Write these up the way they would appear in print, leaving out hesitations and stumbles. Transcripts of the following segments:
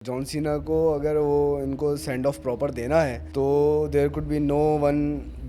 John Cena को अगर वो इनको सेंड ऑफ प्रॉपर देना है तो there could be no one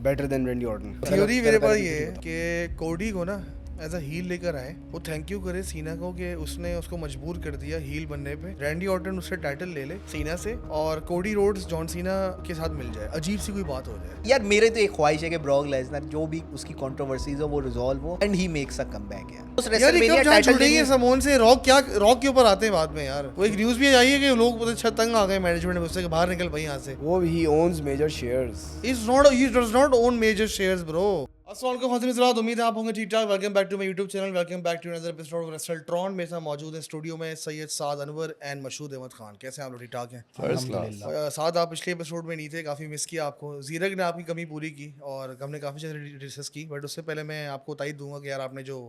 better than Randy Orton. Theory मेरे पास ये है कि कोडी को ना एज अ हील लेकर आए, वो थैंक यू करे सीना को कि उसने उसको मजबूर कर दिया हील बनने पे। रैंडी ऑर्टन उससे टाइटल ले ले सीना से और कोडी रोड्स जॉन सीना के साथ मिल जाए, अजीब सी कोई बात हो जाए। यार मेरे तो एक ख्वाहिश है कि ब्रॉक लेसनर जो भी उसकी कंट्रोवर्सीज हो वो रिजॉल्व हो and he makes a comeback यार। उस यार ये WrestleMania कब जान टाइटल छुड़ेंगे समोन से? रॉक के ऊपर आते हैं बाद में यार। वो एक न्यूज भी आई है कि लोग बहुत अच्छा तंग आ गए मैनेजमेंट में उससे कि बाहर निकल भाई यहाँ से। वो he owns major shares. he does not own major shares bro। अस्सलाम वालेकुम हज़रात, उम्मीद है आप होंगे ठीक ठाक। Welcome back to my YouTube channel, welcome back to another episode of Wrestletron. मेरे साथ मौजूद है स्टूडियो में सैयद साद अनवर एंड मशहूद अहमद खान। कैसे हैं आप लोग? ठीक ठाक हैं? First class. साद आप पिछले एपिसोड में नहीं थे, काफ़ी मिस किया आपको। जीरक ने आपकी कमी पूरी की और हमने काफ़ी चीज़ें डिस्कस की, बट उससे पहले मैं आपको तायद दूंगा कि यार आपने जो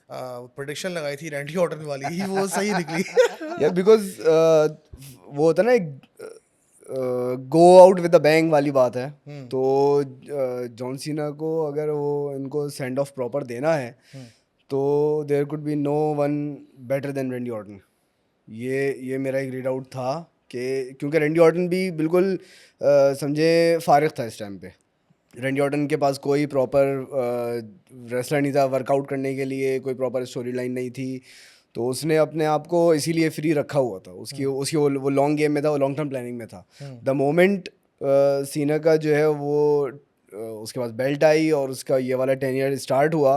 प्रेडिक्शन लगाई थी रैंडी ऑर्टन वाली वो सही निकली। यार बिकॉज वो होता है ना एक go out with the bang वाली बात है। तो जॉन सीना को अगर वो इनको सेंड ऑफ प्रॉपर देना है तो there could be no one better than Randy Orton. ये मेरा एक रीड आउट था कि क्योंकि रेंडी ऑर्टन भी बिल्कुल समझे फारिग था इस टाइम पे। रेंडी ऑर्टन के पास कोई प्रॉपर रेसलर नहीं था, वर्कआउट करने के लिए कोई प्रॉपर स्टोरी लाइन नहीं थी, तो उसने अपने आप को इसीलिए फ्री रखा हुआ था। उसकी उसकी वो लॉन्ग गेम में था, वो लॉन्ग टर्म प्लानिंग में था। द मोमेंट सीना का जो है वो उसके पास बेल्ट आई और उसका ये वाला 10 ईयर स्टार्ट हुआ,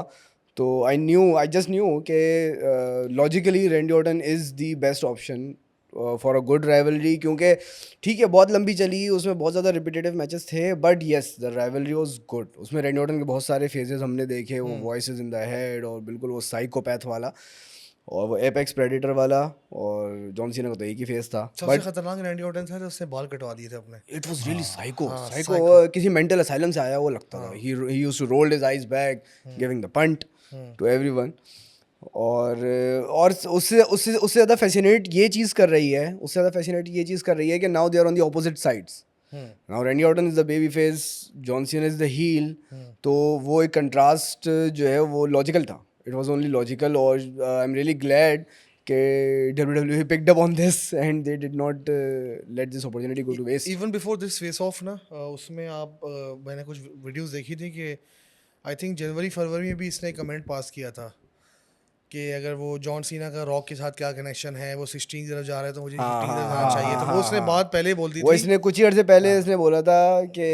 तो आई जस्ट न्यू कि logically रेंडी Orton is the best option for a good rivalry. क्योंकि ठीक है बहुत लंबी चली, उसमें बहुत ज़्यादा रिपीटेटिव मैचेस थे, but yes the rivalry was good. उसमें रेंडी ऑर्टन के बहुत सारे फेजेस हमने देखे, वो वॉइसेस इन द हेड और बिल्कुल वो साइकोपैथ वाला और वो एपेक्स प्रेडेटर वाला, और जॉन सीना का तो एक ही फेस था। सबसे खतरनाक रैंडी ऑर्टन था, उसने बाल कटवा दिए थे अपने। इट वाज रियली साइको हाँ, साइको किसी मेंटल असाइलम से आया वो लगता था। He used to roll his eyes back giving the punt to everyone. और उससे उससे उससे ज़्यादा फैसिनेट ये चीज़ कर रही है, उससे ज़्यादा फैसिनेट ये चीज़ कर रही है कि now they are on the opposite sides. Now Randy Orton is the baby face, John Cena is the heel. तो वो एक कंट्रास्ट जो है वो लॉजिकल था, इट वाज ओनली लॉजिकल। और आई एम रियली ग्लैड कि WWE picked up on this and they did not let this opportunity go to waste. Even before this face of ना उसमें आप मैंने कुछ वीडियोस देखी थी कि आई थिंक जनवरी फरवरी में भी इसने कमेंट पास किया था कि अगर वो जॉन सीना का रॉक के साथ क्या कनेक्शन है, वो 16 की तरफ जा रहा है तो मुझे 15 की तरफ जाना चाहिए। तो वो उसने बात पहले बोल दी वो थी। इसने कुछ ही अर्से पहले इसने बोला था कि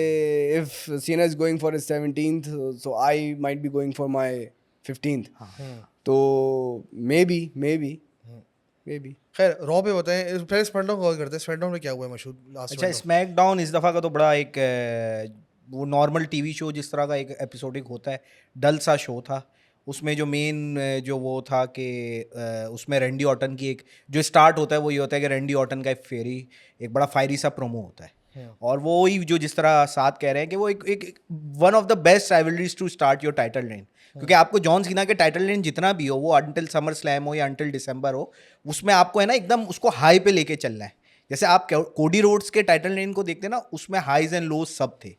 इफ सीना is going for his 17th so I might be going for my 15th। तो मे बी खैर रॉ पे बताएं, पहले स्मैकडाउन कवर करते हैं। स्मैकडाउन में क्या हुआ है मशहूर लास्ट? अच्छा, स्मैकडाउन इस दफ़ा का तो बड़ा एक वो नॉर्मल टीवी शो जिस तरह का एक एपिसोडिक होता है, डल सा शो था। उसमें जो मेन जो वो था कि उसमें रैंडी ऑर्टन की एक जो स्टार्ट होता है वो ये होता है कि रैंडी ऑर्टन का एक बड़ा फायरी सा प्रोमो होता है। और वो ही जो जिस तरह साथ कह रहे हैं कि वो एक one of the best rivalries to start your title reign. क्योंकि आपको जॉन सीना के टाइटल रेन जितना भी हो, वो अंटिल समर स्लैम हो या अंटिल दिसंबर हो, उसमें आपको है ना एकदम उसको हाई पे लेके चलना है। जैसे आप कोडी रोड्स के टाइटल रेन को देखते हैं ना, उसमें हाईज एंड लोज सब थे।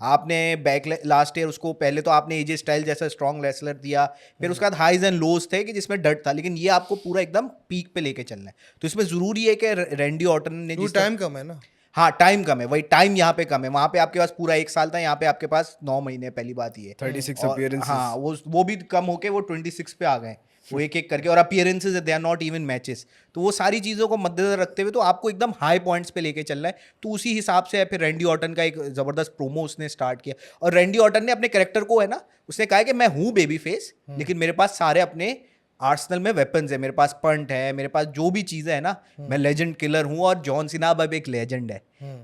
आपने लास्ट ईयर उसको पहले तो आपने एजे स्टाइल जैसा स्ट्रॉन्ग रेसलर दिया, फिर उसके बाद हाईज एंड लोज थे कि जिसमें डट था, लेकिन ये आपको पूरा एकदम पीक पे लेके चलना है। तो इसमें जरूरी है कि रैंडी ऑर्टन ने जिस टाइम कम है ना। हाँ, टाइम कम है, वही टाइम यहाँ पे कम है। वहाँ पे आपके पास पूरा 1 साल था, यहाँ पे आपके पास 9 महीने। पहली बात ये 36 अपीयरेंसेस। हाँ, वो भी कम होके वो 26 पे आ गए वो एक करके। और appearances they are not even matches. तो वो सारी चीज़ों को मद्देनजर रखते हुए तो आपको एकदम हाई पॉइंट्स पे लेके चलना है। तो उसी हिसाब से फिर रैंडी ऑर्टन का एक ज़बरदस्त प्रोमो उसने स्टार्ट किया। और रैंडी ऑर्टन ने अपने कैरेक्टर को है ना, उसने कहा कि मैं हूँ बेबी फेस, लेकिन मेरे पास सारे अपने आर्सेनल में वेपन्स है, मेरे पास पंट है, मेरे पास जो भी चीज़ें है ना, मैं लेजेंड किलर हूँ। और जॉन सीना अब एक लेजेंड है।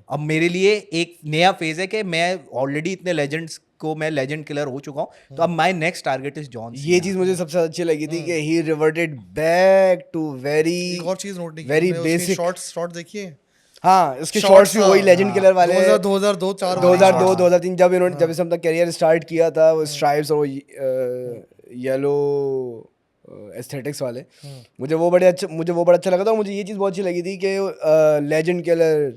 अब मेरे लिए एक नया फेज है कि मैं ऑलरेडी इतने लेजेंड्स को मैं लेजेंड किलर हो चुका हूँ, तो अब my next target is John Cena. ये चीज मुझे सबसे अच्छी लगी थी कि ही रिवर्टेड बैक टू वेरी एक और चीज नोट नहीं की, वेरी आपने उसकी बेसिक शॉट्स देखिए। हाँ, उसके शॉर्ट्स भी वही लेजेंड किलर वाले 2002 4 2002 2003 जब इन्होंने जब इसने अपना करियर स्टार्ट किया था, वो स्ट्राइप्स और वो येलो एस्थेटिक्स वाले। मुझे वो बड़ा अच्छा लगा था। और मुझे ये चीज़ बहुत अच्छी लगी थी कि लेजेंड किलर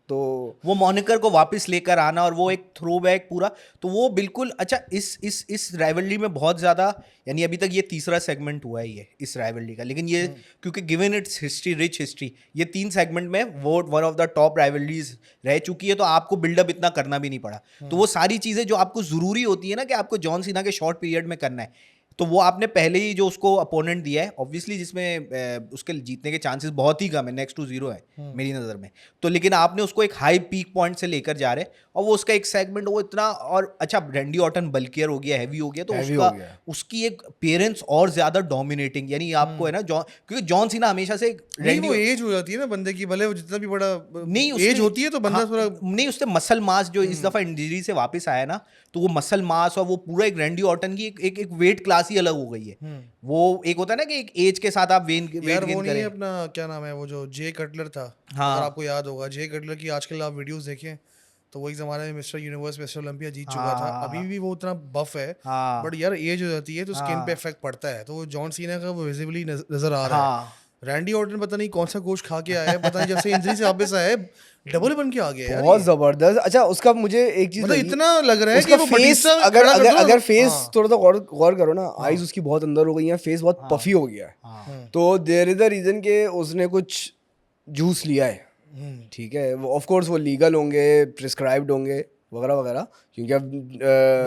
तो वो मॉनिकर को वापस लेकर आना और वो एक थ्रोबैक पूरा, तो वो बिल्कुल अच्छा इस राइवलरी में बहुत ज़्यादा, यानी अभी तक ये तीसरा सेगमेंट हुआ है ये इस राइवलरी का, लेकिन ये क्योंकि given it's history, rich history, ये 3 सेगमेंट में वो one of the top rivalries रह चुकी है, तो आपको बिल्डअप इतना करना भी नहीं पड़ा। तो वो सारी चीज़ें जो आपको ज़रूरी होती है ना कि आपको जॉन सीना के शॉर्ट पीरियड में करना है, तो वो आपने पहले ही जो उसको अपोनेंट दिया है, ऑब्वियसली जिसमें उसके जीतने के चांसेस बहुत ही कम है, नेक्स्ट टू 0 है मेरी नज़र में, तो लेकिन आपने उसको एक हाई पीक पॉइंट से लेकर जा रहे, और वो उसका एक सेगमेंट वो इतना, और अच्छा रैंडी ऑर्टन बल्कियर हो गया, हैवी हो गया, तो Heavy उसका हो गया। उसकी एक अपीयरेंस और ज़्यादा डोमिनेटिंग, यानी आपको है ना क्योंकि जॉन सीना हमेशा से नहीं, वो एज हो जाती है ना बंदे की, भले वो जितना भी बड़ा नहीं एज होती है तो बंदा हाँ, थोड़ा नहीं उससे मसल मास जो इस दफा इंजरी से वापस आया ना, तो वो मसल मास और वो पूरा एक रैंडी ऑर्टन की एक वेट क्लास ही अलग हो गई है। वो एक होता है ना कि एक एज के साथ आप वेट यार वो गेन नहीं है करें। अपना, क्या नाम है वो जो जे कटलर था, हाँ। अगर आपको याद होगा जे कटलर की आजकल आप वीडियोस देखें तो वो एक ज़माने में मिस्टर यूनिवर्स, मिस्टर ओलंपिया जीत चुका था, हाँ। अभी भी वो उतना बफ है, हाँ। बट यार एज हो जाती है तो स्किन पे हाँ। इफेक्ट पड़ता है, तो वो जॉन सीना का वो विजिबली नजर आ रहा है। हाँ। रैंडी ऑर्टन पता नहीं कौन सा गोश्त खा के आया है, पता नहीं जब से इंजरी से वापस आया है डबल बन के आ गया यार बहुत ये। जबरदस्त। अच्छा उसका मुझे एक चीज मतलब लगी, इतना लग रहा है कि उसका वो फेस, बटिस्टा अगर खड़ा कर अगर दो ना। अगर फेस हाँ। थोड़ा सा गौर करो ना, आईज उसकी बहुत अंदर हो गई हैं, फेस बहुत पफी हो गया है, हाँ। तो देयर इज द रीजन के उसने कुछ जूस लिया है, ठीक है, वो ऑफ कोर्स वो लीगल होंगे, प्रिस्क्राइब्ड होंगे वगैरह वगैरह, क्योंकि अब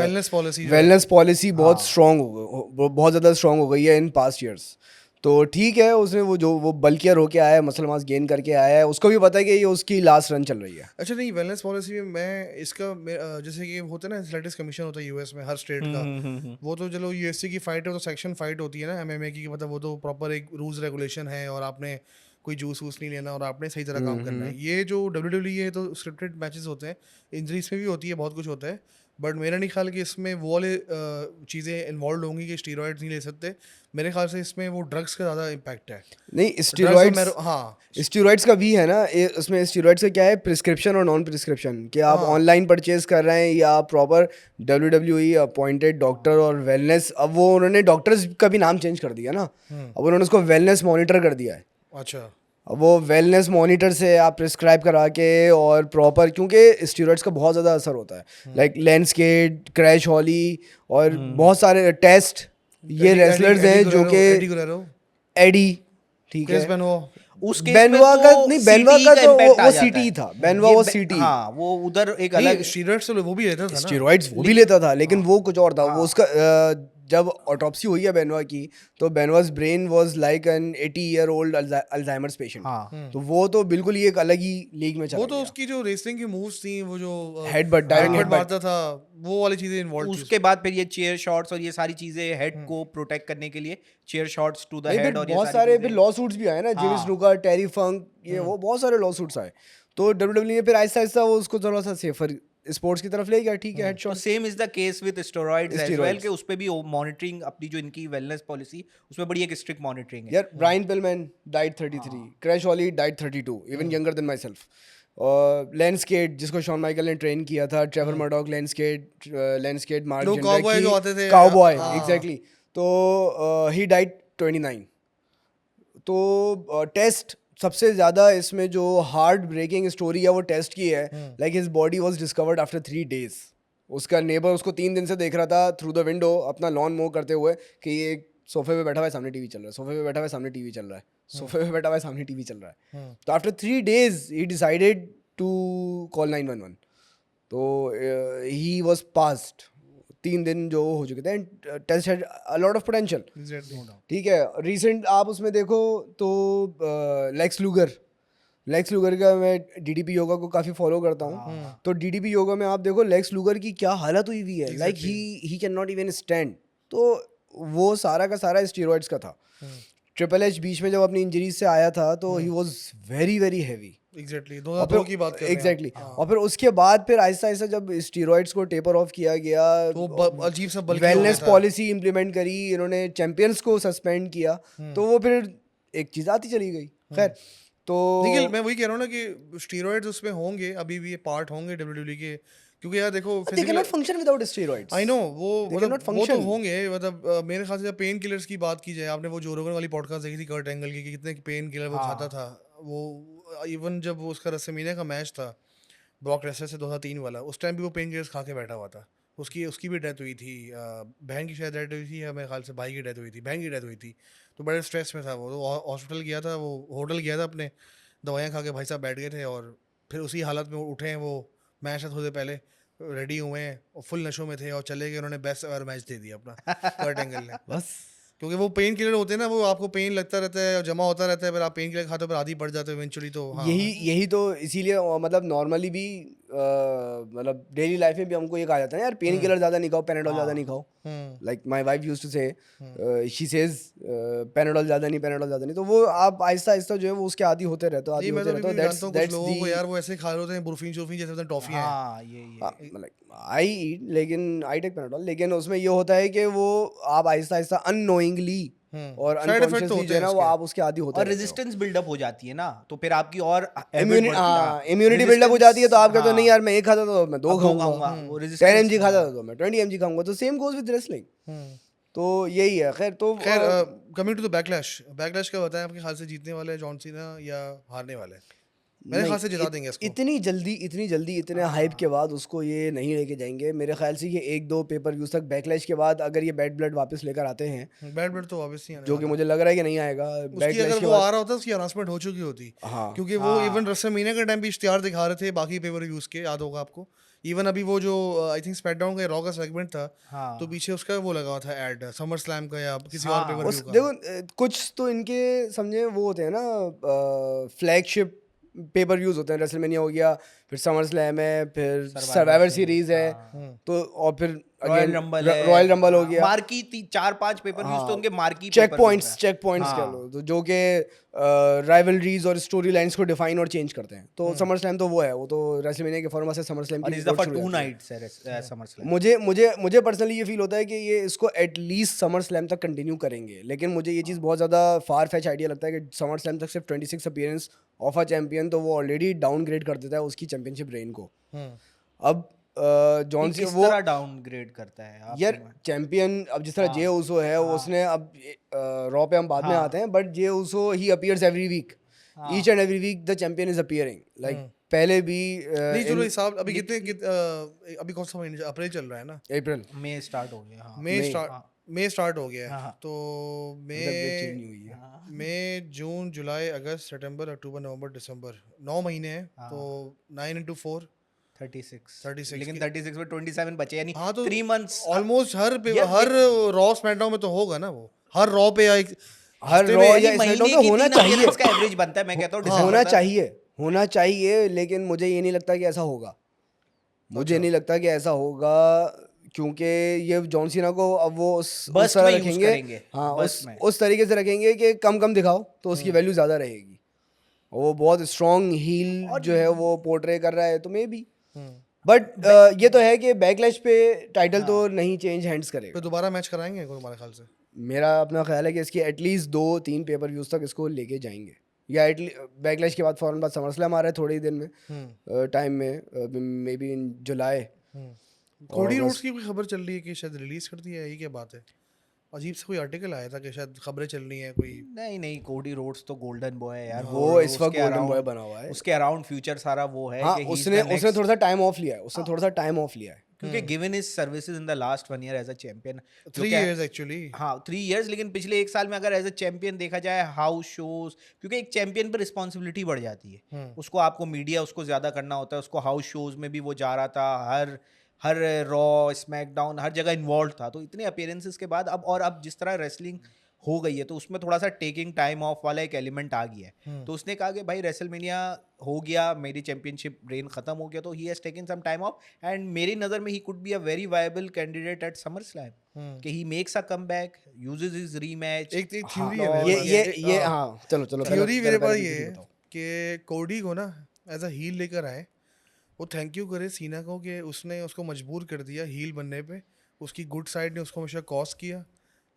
वेलनेस पॉलिसी जो है। वेलनेस पॉलिसी बहुत स्ट्रांग बहुत ज़्यादा स्ट्रांग हो गई है इन पास्ट ईयर्स, तो ठीक है उसने वो बल्कियर होके आया है, मसल मास गेन करके आया है, उसको भी पता है कि ये उसकी लास्ट रन चल रही है। अच्छा नहीं, वेलनेस पॉलिसी में मैं इसका जैसे कि होता है ना एथलेटिक्स कमीशन होता है यूएस में हर स्टेट का, वो तो चलो यूएफसी की फाइट है तो सेक्शन फाइट होती है ना एमएमए की, मतलब वो तो प्रॉपर एक रूल्स रेगुलेशन है और आपने कोई जूस वूस नहीं लेना और आपने सही तरह काम करना है। ये जो डब्ल्यूडब्ल्यूई है तो स्क्रिप्टेड मैचेस होते हैं, इंजरीज में भी होती है, बहुत कुछ होता है, बट मेरा नहीं ख्याल कि इसमें वो वाले चीज़ें इन्वॉल्व होंगी कि स्टीरॉयड्स नहीं ले सकते। मेरे ख्याल से इसमें वो ड्रग्स का ज़्यादा इम्पैक्ट है। नहीं स्टीरॉइड्स, हाँ स्टीरॉइड्स का भी है ना, उसमें स्टीरॉइड्स का क्या है, प्रिस्क्रिप्शन और नॉन प्रिस्क्रिप्शन, कि आप ऑनलाइन परचेज कर रहे हैं या प्रॉपर डब्ल्यूडब्ल्यूई अपॉइंटेड डॉक्टर और वेलनेस, अब वो उन्होंने डॉक्टर्स का भी नाम चेंज कर दिया ना, अब उन्होंने उसको वेलनेस मॉनिटर कर दिया है। अच्छा, अब वो वेलनेस मॉनिटर से आप प्रिस्क्राइब करा के और प्रॉपर, क्योंकि स्टीरॉइड्स का बहुत ज़्यादा असर होता है, लाइक लैंडस्केप, क्रैश हॉली और बहुत सारे टेस्ट, ये रेसलर्स हैं जो कि एडी, ठीक है, उस केस में बेनवा का तो नहीं, बेनवा का CTE तो impact आ वो जाता सीटी है। था, बेनवा ये वो बे- सीटी, हाँ वो उधर एक नहीं अलग स्टीरॉइड्स तो वो भी लेता था ना। स्टेरॉइड्स वो भी लेता था, लेकिन वो कुछ और था, वो उसका जब ऑटोप्सी हुई है बेनवा की, तो Benoit's brain was like an 80-year-old Alzheimer's patient, हाँ। तो वो तो बिल्कुल ही एक अलग ही लीग में चला वो तो गया। उसकी जो रेसलिंग की मूव्स थी, वो जो Headbutt, diving headbutt headbutt। मारता था, वो वाली चीजें इन्वॉल्व थी। उसके बाद फिर ये चेयर शॉट्स और ये सारी चीजें हेड को प्रोटेक्ट करने के लिए चेयर शॉट्स टू द नहीं, हेड फिर और ये बहुत सारी सारे फिर चीजें। लॉ सूट्स भी आए ना, जिम स्नूकर, टेरी फंक, ये वो बहुत सारे लॉ सूट्स आए, तो डब्ल्यूडब्ल्यू ने फिर आहिस्ता आहिस्ता वो उसको थोड़ा सा सेफर स्पोर्ट्स की तरफ ले गया, ठीक है, तो headshot. Same is the case with steroids as well, Steroids। कि उस पे भी मॉनिटरिंग अपनी जो इनकी वेलनेस पॉलिसी, उसमें बड़ी एक स्ट्रिक्ट मॉनिटरिंग है। यार Brian Pillman died 33, Crash Holly died 32, even younger than myself, और लैंडस्केट जिसको शॉन माइकल ने ट्रेन किया था, ट्रेवर मर्डॉक, लैंडस्केट, मार्क लोग cowboy जो आते थे, काउबॉय, हाँ। एग्जैक्टली, तो ही डाइड 29। तो टेस्ट सबसे ज़्यादा इसमें जो हार्ट ब्रेकिंग स्टोरी है वो टेस्ट की है, like his body was discovered after 3 days। उसका नेबर उसको 3 दिन से देख रहा था थ्रू द विंडो अपना लॉन मूव करते हुए, कि ये सोफे पे बैठा हुआ है, सामने टीवी चल रहा है, सोफे पे बैठा हुआ है, सामने टीवी चल रहा है, सोफे पे बैठा हुआ है, सामने टीवी चल रहा है। तो after 3 days he decided to call 911, तो ही वॉज पास्ट 3 दिन जो हो चुके थे, test had a lot of potential, ठीक है। रिसेंट आप उसमें देखो तो लेक्स लूगर का मैं डीडीपी योगा को काफ़ी फॉलो करता हूँ, तो डीडीपी योगा में आप देखो लेक्स लूगर की क्या हालत हुई हुई है, like he can not even stand, तो वो सारा का सारा स्टीरॉइड्स का था। ट्रिपल एच बीच में जब अपनी इंजरीज से आया था तो he was very very heavy, exactly 2002 की बात कर रहे हैं। एग्जैक्टली, और फिर उसके बाद फिर आहिस्ता आहिस्ता जब स्टीरॉइड्स को टेपर ऑफ किया गया, तो अजीब सा बल्कि हो वेलनेस गया था। पॉलिसी इंप्लीमेंट करी इन्होंने, चैंपियंस को सस्पेंड किया, तो वो फिर एक चीज़ आती चली गई। खैर तो देखिए मैं वही कह रहा हूँ ना कि स्टीरॉइड्स उसमें होंगे, अभी भी ये पार्ट होंगे डब्ल्यूडब्ल्यूई के, क्योंकि यार देखो they cannot function without steroids. I know वो They मतलब cannot वो तो function. होंगे, मतलब मेरे ख्याल से जब पेन किलर्स की बात की जाए, आपने वो जो रोगन वाली पॉडकास्ट देखी थी कर्ट एंगल की, कि कितने पेन किलर वो खाता था, वो इवन जब वो उसका रेसलमेनिया का मैच था ब्रॉक लेसनर से 2003 वाला, उस टाइम भी वो पेन किलर्स खा के बैठा हुआ था। उसकी उसकी भी डेथ हुई थी, बहन की शायद डेथ हुई थी, या मेरे ख्याल से भाई की डेथ हुई थी, बहन की डेथ हुई थी। तो बड़े स्ट्रेस में था वो, तो हॉस्पिटल गया था, वो होटल गया था अपने, दवाइयाँ खा के भाई साहब बैठ गए थे, और फिर उसी हालत में उठे हैं वो, मैच से थोड़े पहले रेडी हुए हैं और फुल नशों में थे और चले गए, उन्होंने बेस्ट एवर मैच दे दिया अपना कर्ट एंगल ने। बस क्योंकि वो पेन किलर होते हैं ना, वो आपको पेन लगता रहता है और जमा होता रहता है, फिर आप पेन किलर खाते हो, फिर आदी पड़ जाते हो इवेंचुअली। तो हाँ, यही तो इसीलिए मतलब नॉर्मली भी मतलब डेली लाइफ में भी हमको ये कहा जाता है यार पेन किलर ज़्यादा नहीं खाओ, पेनाडोल ज़्यादा नहीं खाओ। Like my wife used to say, she says Panadol ज़्यादा नहीं, तो वो आप आहिस्ता आहिस्ता जो है वो उसके आदी होते रहते हो, नहीं, मैं तो अभी भी हो। जानता हूँ कुछ लोगों को यार, वो ऐसे खा रहे होते हैं बुरफीन शुरफीन जैसे टॉफियाँ हैं। हाँ ये मतलब आई ईट, लेकिन आई टेक पेनाडोल, लेकिन उसमें ये होता है कि वो आप आहिस्ता आहिस्ता अननोइंगली और साइड इफेक्ट तो अनकॉन्शियसली होते जो है हैं ना वो इसके। आप उसके आदी होते और रहते हो। रेजिस्टेंस बिल्डअप हो जाती है ना, तो फिर आपकी और habit बढ़ती है। हाँ, इम्यूनिटी बिल्डअप हो जाती है, तो आप कहते हो हाँ, नहीं यार मैं एक खाता था तो मैं दो अब दो खाऊंगा, खाऊंगा, वो 10 resistance, mg खाता हाँ। था तो मैं 20 mg खाऊंगा। तो same goes with wrestling. Hmm. तो यही है। खैर तो खैर, coming to the backlash, backlash का बताएं आपके ख्याल से जीतने वाले हैं जॉन सीना या हारने वाले हैं? मेरे ख्याल से जिता देंगे इसको। इतनी जल्दी इतने हाइप के बाद उसको ये नहीं लेके जाएंगे मेरे ख्याल से। ये 1-2 पेपर व्यूज तक बैकलैश के बाद अगर ये बैड ब्लड वापस लेकर आते हैं, बैड ब्लड तो ऑब्वियसली आने जो कि वाला। मुझे लग रहा है कि नहीं आएगा उसकी बैकलैश अगर के वो बाद। आ रहा होता उसकी अनाउंसमेंट हो चुकी होती। हाँ क्योंकि वो इवन रेसलमेनिया के टाइम भी इश्तिहार दिखा रहे थे बाकी पेपर व्यूज के, याद होगा आपको। इवन अभी वो जो आई थिंक स्मैकडाउन का रॉ का सेगमेंट था, हाँ। तो पीछे उसका वो लगा हुआ था ऐड समर स्लैम का या किसी और हाँ, पेपर उस व्यू का। देखो कुछ तो इनके समझे वो होते हैं ना, फ्लैगशिप पेपर व्यूज होते हैं। रेसलमेनिया हो गया, फिर समर स्लैम है, फिर सर्वाइवर सीरीज है, तो और फिर रॉयल अगेन रंबल है, रॉयल रंबल हो गया। मार्की 4-5 पेपर व्यूज तो उनके marquee check pay per views points हैं। कह लो, तो जो कि राइवलरीज और स्टोरी लाइंस को डिफाइन और चेंज करते हैं। तो समर स्लैम तो वो है, वो तो रेसलमेनिया के फॉर्मेट से समर स्लैम और की इस रिकॉर्ड दफा शुरू 2 होती है। नाइट्स है समर स्लैम। मुझे पर्सनली ये फील होता है कि ये इसको एटलीस्ट समर स्लैम तक कंटिन्यू करेंगे, लेकिन मुझे ये चीज़ बहुत ज़्यादा फार फैच आइडिया लगता है कि समर स्लैम तक सिर्फ 26 अपीयरेंस ऑफ अ चैंपियन, तो वो ऑलरेडी डाउनग्रेड कर देता है उसकी चैंपियनशिप रेन को। अब जॉन सी किस वो तरह डाउनग्रेड करता है आप? यार चैंपियन, अब जिस तरह जे उसो है, उसने अब रॉ पे हम बाद में आते हैं, but Jey Uso he appears every week, each and every week the champion is appearing. Like पहले भी नहीं, चलो हिसाब अभी अभी कौन सा महीना, अप्रैल चल रहा है ना? अप्रैल मई स्टार्ट हो गया। हाँ, मई स्टार्ट हो गया है। हाँ। तो चेंज नहीं हुई है। मई, जून, जुलाई, अगस्त, सितंबर, अक्टूबर, नवंबर, दिसंबर, 9 महीने हैं। तो 9 into 4 36, लेकिन 36 में 27 बचे, यानी हाँ, तो 3 मंथ्स। ऑलमोस्ट हर रॉ स्मैकडाउन में तो होगा ना, वो हर रॉ पे या हर रॉ या स्मैकडाउन पे होना चाहिए, का एवरेज बनता है, मैं कहता हूँ होना चाहिए, लेकिन मुझे ये नहीं लगता कि ऐसा होगा। मुझे नहीं लगता कि ऐसा होगा, क्योंकि ये जॉन सीना को अब वो उस Burst तरह में use रखेंगे। करेंगे, हाँ, burst में। उस तरीके से रखेंगे कि कम दिखाओ तो उसकी वैल्यू ज़्यादा रहेगी। वो बहुत स्ट्रॉन्ग हील जो है वो पोर्ट्रे कर रहा है, तो मे बी। बट ये तो है कि बैकलैश पे टाइटल तो नहीं चेंज हैंड्स करेगा। तो दोबारा मैच कराएंगे तुम्हारे ख्याल से? मेरा अपना ख्याल है कि इसकी एटलीस्ट 2-3 पेपर व्यूज तक इसको लेके जाएंगे, या बैकलैश के बाद फौरन बाद समर स्लैम आ रहा है थोड़ी ही दिन में, टाइम में, may be in July. Cody Rhodes की कोई खबर चल रही है कि शायद रिलीज कर दिया है, यही क्या बात है? अजीब से कोई आर्टिकल आया था कि शायद खबरें चल रही हैं कोई। नहीं, कोडी रोड्स तो गोल्डन बॉय है यार, वो इस वक्त गोल्डन बॉय बना हुआ है, उसके अराउंड फ्यूचर सारा वो है हाँ, कि उसने थोड़ा सा टाइम ऑफ लिया है, क्योंकि given his services in the last 1 year as a champion, 3 years actually. हाँ 3 years, लेकिन पिछले 1 साल में अगर एज अ चैंपियन देखा जाए, हाउस शोज, क्योंकि एक चैंपियन पर रिस्पॉन्सिबिलिटी बढ़ जाती है, उसको आपको मीडिया उसको ज्यादा करना होता है, उसको हाउस शोज में भी वो जा रहा था, हर रॉ स्मैकडाउन हर जगह इन्वॉल्व था। तो इतने अपीयरेंसेस के बाद अब जिस तरह रेसलिंग हो गई है, तो उसमें थोड़ा सा टेकिंग टाइम ऑफ वाला एक एलिमेंट आ गया है। तो उसने कहा कि भाई रेसलमेनिया हो गया, मेरी चैंपियनशिप रेन खत्म हो गया, तो he has taken some time off, and मेरी नज़र में he could be a very viable candidate at SummerSlam, कि he makes a comeback, uses his rematch. एक थ्योरी है मेरे पास। ये हाँ, चलो थ्योरी मेरे पास ये है कि कोडी को ना एज अ हील लेकर आए, वो थैंक यू करे सीना को कि उसने उसको मजबूर कर दिया हील बनने पे, उसकी गुड साइड ने उसको हमेशा कॉज किया,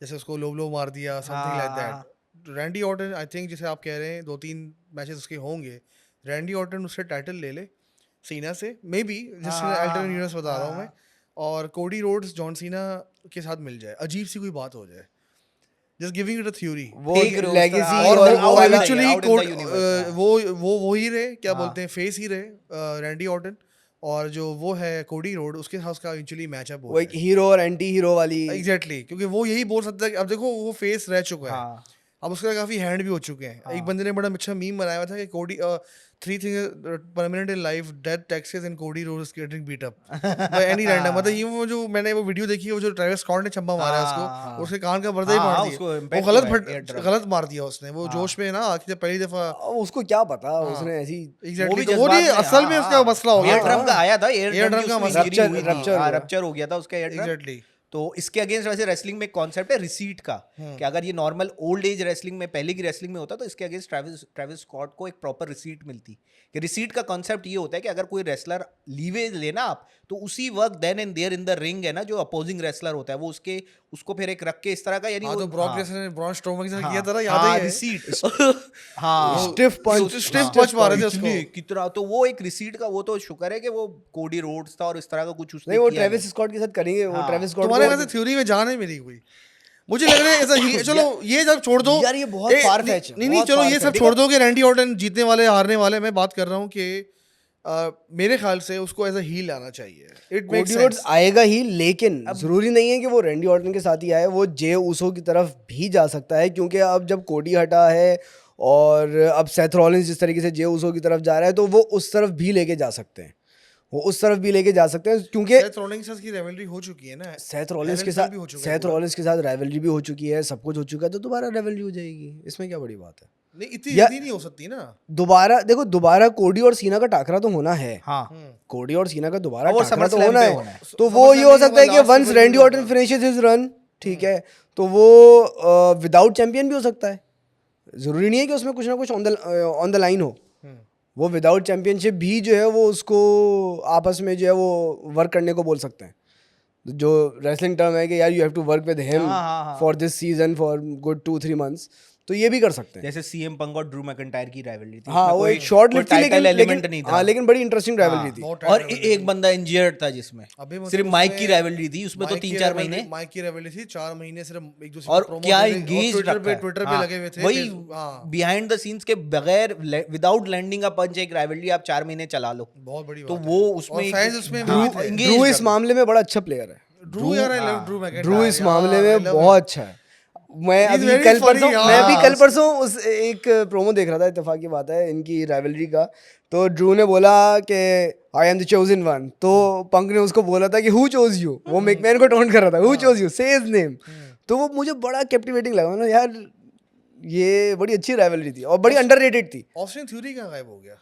जैसे उसको लो मार दिया, something like that. Randy Orton, I think जैसे आप कह रहे हैं 2-3 मैचेस उसके होंगे, रैंडी ऑर्टन उससे टाइटल ले ले सीना से, मे बी, जिससे अल्टरनेट यूनिवर्स बता रहा हूँ मैं, और कोडी रोड्स जॉन सीना के साथ मिल जाए, अजीब सी कोई बात हो जाए। Just giving it a theory. वो लेगेसी और और एक्चुअली वो ही रहे, क्या बोलते हैं, फेस ही रहे रैंडी ऑर्टन, और जो वो है कोडी रोड, उसके साथ उसका एक्चुअली मैचअप वो हुआ एक हीरो और एंटी हीरो वाली एग्जैक्टली, क्योंकि वो यही बोल सकता है कि अब देखो वो फेस रह चुका है, हाँ अब उसका काफी हैंड भी हो चुके हैं। एक बंदे ने बड़ा अच्छा मीम बनाया हुआ था कि Cody 3 things permanent in life, death, taxes and Cody Rhodes is getting beat up by any random. मतलब ये वो जो मैंने वो वीडियो देखी है, वो जो ट्रेविस स्कॉट ने चंबा मारा है उसको, उसके कान का पर्दा ही हाँ, फाड़ हाँ, दिया, उसको वो impact हुआ है, गलत मार दिया उसने, वो जोश में ना आखिर पहली दफा अब उसको क्या पता उसने ऐसी एग्जैक्टली, भी तो वो जज्बात नहीं में, असल में हाँ, उसका मसला हो एयर गया ड्रम का आया था, एयर Ear ड्रम drum का का मसला Rupture- हुई थी, rupture हुआ। रप्चर हो गया था उसका एयर ड्रम। एग्जैक्टली। तो इसके अगेंस्ट वैसे रेसलिंग में एक कॉन्सेप्ट है रिसीट का, कि अगर ये नॉर्मल ओल्ड एज रेसलिंग में पहले की रेसलिंग में होता तो इसके अगेंस्ट ट्रेविस स्कॉट को एक प्रॉपर रिसीट मिलती। कि रिसीट का कॉन्सेप्ट ये होता है कि अगर कोई रेसलर लीवे लेना आप, तो उसी वक्त then and there in the ring है ना, जो अपोजिंग रेसलर होता है वो उसको फिर एक रख के इस तरह का, यानी हाँ, वो तो ब्रॉक लेसनर ने ब्रॉन स्ट्रोमन के साथ हाँ, किया था ना, याद हाँ, है रिसीट हाँ स्टिफ पंच stiff punch मारे थे उसको। इतने कितना, तो वो एक रिसीट का, वो तो शुक्र है कि वो कोडी रोड्स था और इस तरह का कुछ उसने नहीं वो किया ट्रेविस स्कॉट के साथ करेंगे, वो हाँ। ट्रेविस स्कॉट तुम्हारे ख्याल से थ्योरी में जान है मेरी कोई? मुझे लग रहा है ऐसा ही, चलो ये जब छोड़ दो यार, ये बहुत far-fetched है, नहीं नहीं, बहुत चलो ये far-fetched। सब छोड़ दो कि रैंडी ऑर्टन जीतने वाले हारने वाले, मैं बात कर रहा हूँ कि मेरे ख्याल से उसको एज अ हील आना चाहिए। It makes Cody Rhodes sense. आएगा ही, लेकिन जरूरी नहीं है कि वो रैंडी ऑर्टन के साथ ही आए, वो जे उसो की तरफ भी जा सकता है, क्योंकि अब जब कोडी हटा है और अब सेथ रॉलिंस जिस तरीके से जे उसो की तरफ जा रहा है, तो वो उस तरफ भी लेके जा सकते हैं, वो उस तरफ भी लेके जा सकते हैं, क्योंकि सेथ रॉलिंस की रिवलरी हो चुकी है ना, सेथ रॉलिंस के LLC साथ भी हो चुका है राइवलरी भी हो चुकी है, सब कुछ हो चुका है, तो दोबारा राइवलरी हो जाएगी, इसमें क्या बड़ी बात है। नहीं, इतनी या- जल्दी नहीं हो सकती ना। दोबारा देखो, दोबारा कोडी और सीना का टाकरा तो होना है, हाँ कोडी और सीना का दोबारा और वो टाकरा तो SummerSlam होना पे है, होना है। तो वो ये हो SummerSlam सकता है के कि बाद once last Randy Triple Orton H finishes his run, ठीक है, तो वो विदाउट चैंपियन भी हो सकता है, जरूरी नहीं है कि उसमें कुछ ना कुछ ऑन द लाइन हो, वो विदाउट चैंपियनशिप भी जो है वो उसको आपस में जो है वो वर्क करने को बोल सकते हैं, जो रेसलिंग टर्म है कि यार you have to work with him हाँ। For this season for good 2-3 months, तो ये भी कर सकते हैं। जैसे सीएम पंक और ड्रू मैकिंटायर की राइवलरी थी, हाँ, उसमें वो कोई- एक शॉर्ट कोई लिफ्ट थी, टाइटल एलिमेंट नहीं था, हाँ, लेकिन बड़ी इंटरेस्टिंग राइवलरी थी। बहुत और title एक बंदा इंजर्ड था जिसमें, अभी मतलब सिर्फ माइक उसमें की राइवलरी थी, उसमें तो माइक की 3-4 rivalry- महीने, माइक की रिवलरी थी 4 महीने, सिर्फ एक दूसरे और को promote क्या करने- और इंगेज ट्विटर पे लगे हुए थे, वही हाँ, बिहाइंड द सीन्स के बगैर, विदाउट लैंडिंग अ पंच एक राइवलरी आप 4 महीने चला लो, बहुत बड़ी तो बात वो है। उसमें और एक- fans उसमें हाँ, भी थे। engaged ड्रू इस था। मामले में बड़ा अच्छा प्लेयर है, ड्रू यार, I love Drew McIntyre, Drew इस मामले यार, I में love बहुत him। अच्छा है। मैं He's अभी very कल funny, परसों यार। मैं भी कल परसों उस एक प्रोमो देख रहा था, इत्तेफाक की बात है, इनकी राइवलरी का, तो ड्रू ने बोला कि I am the chosen one, तो पंक ने उसको बोला था कि हु चोज यू, वो मैकमैन को टोंट कर रहा था, हु चोज यू, से हिज नेम, तो वो मुझे बड़ा कैप्टिवेटिंग लगा ना यार, ये बड़ी अच्छी राइवलरी थी और बड़ी अंडररेटेड थी। ऑस्टिन थ्योरी कहाँ गायब हो गया,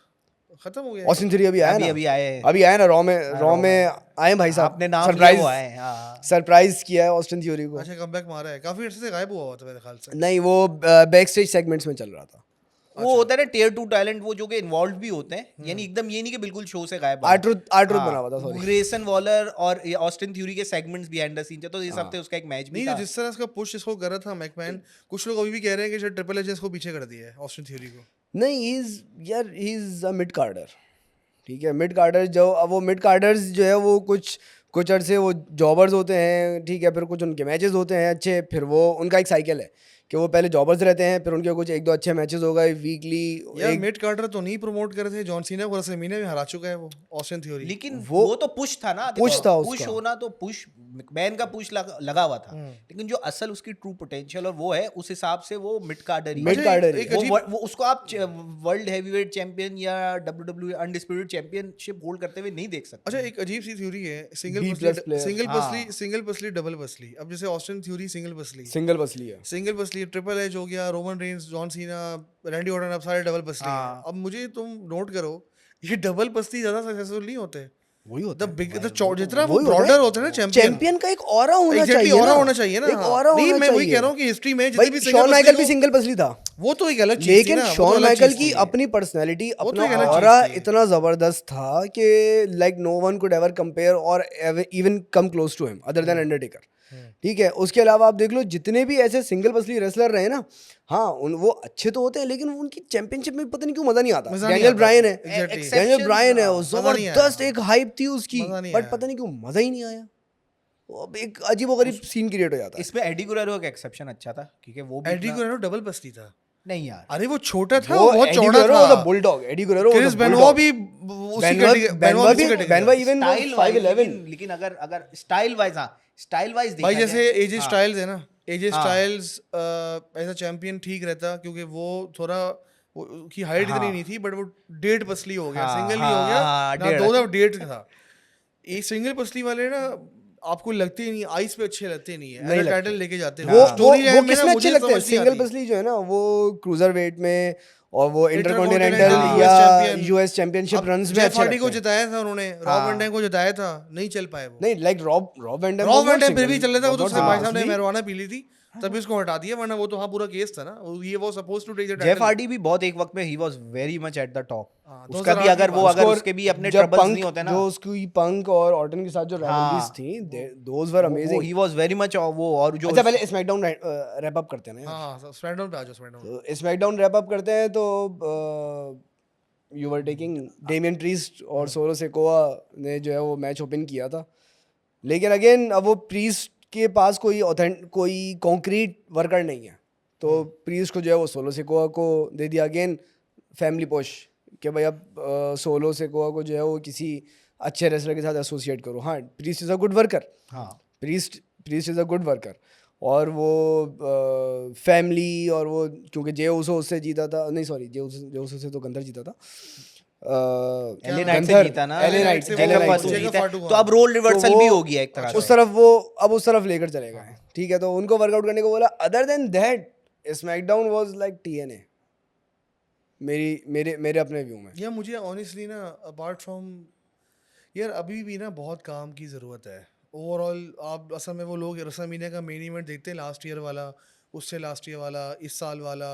खत्म हो गया? ऑस्टिन थ्योरी अभी आया ना, अभी आए हैं। अभी आया ना, रॉ में आए भाई साहब, आपने नाम लिया सरप्राइज वो आए, हाँ। सरप्राइज किया है ऑस्टिन थ्योरी को। अच्छा, कमबैक मारा है, काफी अर्से से गायब हुआ था मेरे ख्याल से। नहीं, वो बैक स्टेज सेगमेंट्स में चल रहा था, वो होता है ना टियर 2 टैलेंट, वो जो कि इन्वॉल्व भी होते हैं, यानी एकदम ये नहीं कि बिल्कुल शो से गायब। आर्ट्रूथ बना हुआ था, सॉरी। ग्रेसन वॉलर और ऑस्टिन थ्योरी के सेगमेंट्स बिहाइंड द सीन थे, तो इस हफ्ते उसका एक मैच भी नहीं, था। तो जिस तरह इसका पुश इसको कर रहा था मैकमैन, कुछ लोग अभी भी कह रहे हैं कि शायद ट्रिपल एच इसको पीछे कर दिया है ऑस्टिन थ्योरी को। नहीं, ही इज अ मिड कार्डर, ठीक है, मिड कार्डर जो, अब वो मिड कार्डर्स जो है वो कुछ अरसे वो जॉबर्स होते हैं, ठीक है, फिर कुछ उनके मैचेस होते हैं अच्छे, फिर वो उनका एक साइकिल है कि वो पहले जॉबर्स रहते हैं, फिर उनके कुछ 1-2 अच्छे मैचेस हो गए वीकली। यार मिड कार्टर तो नहीं प्रमोट कर रहे थे, जॉन सीना को रेसलमेनिया में हरा चुका है वो ऑस्टिन थ्योरी। लेकिन वो तो पुश था ना, पुश था पुश उसका। होना तो पुश, मैन का पुश लगा हुआ था, लेकिन जो असल उसकी ट्रू पोटेंशियल और वो है, उस हिसाब से वो मिड कार्डर ही मिड कार्डर ही। वो उसको आप वर्ल्ड हैवीवेट चैंपियन या WWE अनडिस्प्यूटेड चैंपियनशिप होल्ड करते हुए नहीं देख सकते। अच्छा, एक अजीब सी थ्योरी है, B+ सिंगल पसली डबल पसली। अब जैसे ऑस्टिन थ्योरी सिंगल पसली है, सिंगल पसली ट्रिपल एच हो गया, Roman Reigns, John Cena, Randy Orton, अब सारे डबल पसली हैं। अब मुझे तुम नोट करो, ये डबल पसली ज्यादा सक्सेसफुल नहीं होते, वही होता है, जितना वो ब्रॉडर होता है ना चैंपियन का एक ऑरा होना Exactly, चाहिए, ऑरा होना चाहिए ना, एक हाँ। ऑरा नहीं, होना मैं वही चाहिए। कह रहा हूँ कि हिस्ट्री में जितनी भाई भी शॉन माइकल भी सिंगल पसली था, वो तो एक अलग चीज थी लेकिन ना, वो तो शॉन अलग माइकल चीज की थी। अपनी पर्सनैलिटी, वो तो अपना एक अलग चीज ऑरा थी। इतना जबरदस्त था कि like no one could ever compare or even come close to him other than Undertaker, ठीक है। उसके अलावा आप देख लो जितने भी ऐसे सिंगल पसली रेसलर रहे ना, हाँ, वो अच्छे तो होते हैं, लेकिन उनकी चैंपियनशिप में पता नहीं क्यों मजा नहीं आता। मजा नहीं डैनियल आता। ब्रायन है, Exactly. डैनियल ब्रायन है, वो मजा नहीं आया। जबरदस्त एक हाइप थी उसकी, मजा नहीं बट आया। पता नहीं क्यों मजा ही नहीं आया, वो अब एक अजीबोगरीब सीन क्रिएट हो जाता है। इसमें एडी गुरेरो का एक्सेप्शन अच्छा था, क्योंकि वो भी एडी गुरेरो डबल पसली था। नहीं यार, अरे वो छोटा था, वो बहुत एडी चौड़ा गुरेरो was a था। bulldog, Eddie Guerrero was a Chris Benoit bulldog। भी उसी कैटेगरी बेनवा इवन स्टाइल 5'11 लेकिन अगर अगर स्टाइल वाइज, हाँ स्टाइल वाइज भाई देखा जैसे जाए, एजे हाँ, स्टाइल्स है ना, एजे हाँ। स्टाइल्स एज अ चैंपियन ठीक रहता क्योंकि वो थोड़ा की हाइट इतनी हाँ। नहीं थी, बट वो डेढ़ पसली हो गया, हाँ, सिंगल ही हो हाँ, गया हाँ, ना, डेढ़। दो दफ डेढ़ था। ये सिंगल पसली वाले ना आपको लगते ही नहीं, आइस पे अच्छे लगते नहीं है, नहीं अगर लगते। टाइटल लेके जाते हैं वो स्टोरी लाइन में किस ना में मुझे अच्छे लगते हैं? समझ नहीं सिंगल आती। पसली जो है ना वो क्रूजर वेट में और वो इंटरकॉन्टिनेंटल, इंटरकॉन्टिनेंटल यूएस या चैंपियन, यूएस चैंपियनशिप अब रन्स में जेफ अच्छे हार्डी को लगते हैं। जिताया था उन्होंने, रॉब हाँ। वैन डैम को जिताया था, नहीं चल पाए वो। नहीं like Rob Van Dam Rob was Van not Dam फिर भी सिंगल, चल रहा था, वो तो वाज उसने नॉट भाई साहब ने पसली। मैरिजुआना पी ली थी तभी उसको हटा दिया, वरना वो तो हाँ पूरा केस था ना, ये वो suppose to take the Jeff title. Hardy भी बहुत एक वक्त में he was very much at the top, हाँ, उसका भी 2008 अगर की वो बात। अगर उसको उसके भी अपने जब ट्रबल्स पंक नहीं होते ना, जो उसकी पंक और ऑर्टन के साथ जो राइवलरीज हाँ, थी, दोज वर वो amazing. He was very much, वो और जो अच्छा पहले स्मैकडाउन रैप अप करते हैं ना यार। हाँ स्मैकडाउन पे आ जाओ, स्मैकडाउन। तो स्मैकडाउन रैप अप करते हैं तो you were taking Damien priest और सोलो सिकोआ ने जो है वो मैच ओपन किया था, लेकिन अगेन अब वो प्रीस्ट के पास कोई कॉन्क्रीट वर्कर नहीं है, तो प्रीस्ट को जो है वो सोलो सिकोआ को दे दिया अगेन फैमिली पुश कि भाई अब सोलो सिकोआ को जो है वो किसी अच्छे रेसलर के साथ एसोसिएट करो। हाँ Priest is a good worker, हाँ Priest is a good worker, और वो फैमिली और वो क्योंकि जे उसो उससे जीता था, नहीं सॉरी जे उसो से तो गंदर जीता था, एले नाइट से गंदर जीता ना, एले नाइट से जेकब वो- फाटू जेकब जीता है, फाटू, तो अब रोल रिवर्सल वो भी हो गया एक तरह उस से। तरफ वो अब उस तरफ लेकर चले गए, ठीक है, तो उनको वर्कआउट करने को बोला। Other than that SmackDown was like TNA मेरे अपने व्यू में। या मुझे ऑनेस्टली ना अपार्ट फ्रॉम यार अभी भी ना बहुत काम की ज़रूरत है ओवरऑल। आप असल में वो लोग रसलमेनिया का मेन इवेंट देखते हैं, लास्ट ईयर वाला, उससे लास्ट ईयर वाला, इस साल वाला,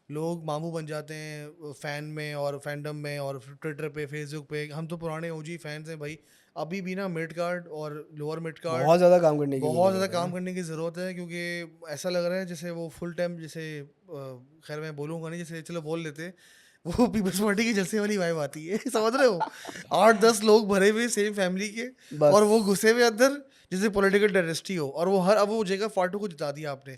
लोग मामू बन जाते हैं फ़ैन में और फैंडम में और ट्विटर पे, फेसबुक पे। हम तो पुराने ओजी फैंस हैं भाई, अभी भी ना मिड कार्ड और लोअर मिड कार्ड बहुत ज़्यादा काम करने की बहुत ज़रूरत ज़्यादा है। काम करने की ज़रूरत है, क्योंकि ऐसा लग रहा है जैसे वो फुल टाइम, जैसे खैर मैं बोलूँगा नहीं, जैसे चलो बोल लेते, वो पीपल्स पार्टी की जलसे वाली वाइब आती है समझ रहे हो, 8-10 लोग भरे हुए सेम फैमिली के, बस। और वो घुसे हुए अंदर जैसे पॉलिटिकल टेररिस्टी हो, और वो हर अब वो जेकब फाटू को जिता दिया आपने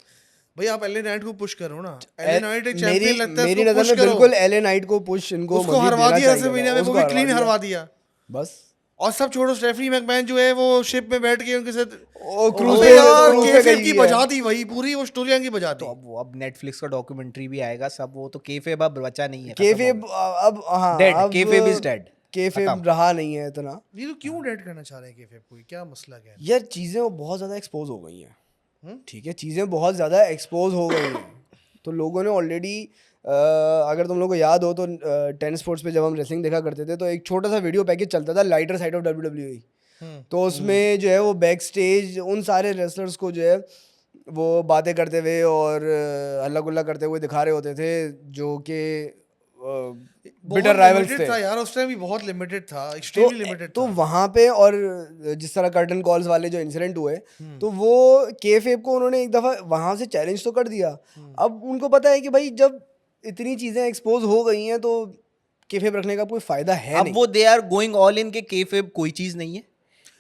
भाई, आप एलए नाइट को पुश करो ना, एलए नाइट एक चैंपियन लगता है, मेरी उसको नज़र पुश में करो, बिल्कुल एले नाइट को पुश इनको उसको मजीद हरवा देना दिया चाहिए रेसलमेनिया था, में, वो उसको भी क्लीन दिया। हरवा दिया। बस और सब छोड़ो, स्टेफनी मैकमैन जो है वो शिप में बैठ के उनके साथ क्रूज अबे पे यार क्रूज पे केफेब गई की है। बजा दी भाई, पूरी वो स्टोरी की बजा तो दी। अब नेटफ्लिक्स का डॉक्यूमेंट्री भी आएगा सब, वो तो केफेब अब बचा नहीं है, केफेब अब हाँ Dead, अब kayfabe is dead, केफेब खत्म। रहा नहीं है इतना ये तो क्यों डेड करना चाह रहे हैं केफेब को, क्या मसला क्या है? यार। चीज़ें बहुत ज़्यादा एक्सपोज हो गई हैं, ठीक है, चीज़ें बहुत ज़्यादा एक्सपोज हो गई हैं, तो लोगों ने ऑलरेडी अगर तुम लोग को याद हो तो 10 स्पोर्ट्स पे जब हम रेसलिंग देखा करते थे तो एक छोटा सा वीडियो पैकेज चलता था, लाइटर साइड ऑफ WWE, तो उसमें जो है वो बैक स्टेज उन सारे रेसलर्स को जो है वो बातें करते हुए और हल्ला गुल्ला करते हुए दिखा रहे होते थे, जो कि बिटर राइवल्स थे। था यार, उस टाइम भी बहुत लिमिटेड था, एक्सट्रीमली लिमिटेड तो था। वहाँ पे और जिस तरह कर्टन कॉल्स वाले जो इंसिडेंट हुए, तो वो केफेब को उन्होंने एक दफ़ा वहाँ से चैलेंज तो कर दिया। अब उनको पता है कि भाई जब इतनी चीज़ें एक्सपोज हो गई हैं तो केफेब रखने का कोई फ़ायदा है अब नहीं। वो they are going all in के केफेब कोई चीज नहीं है,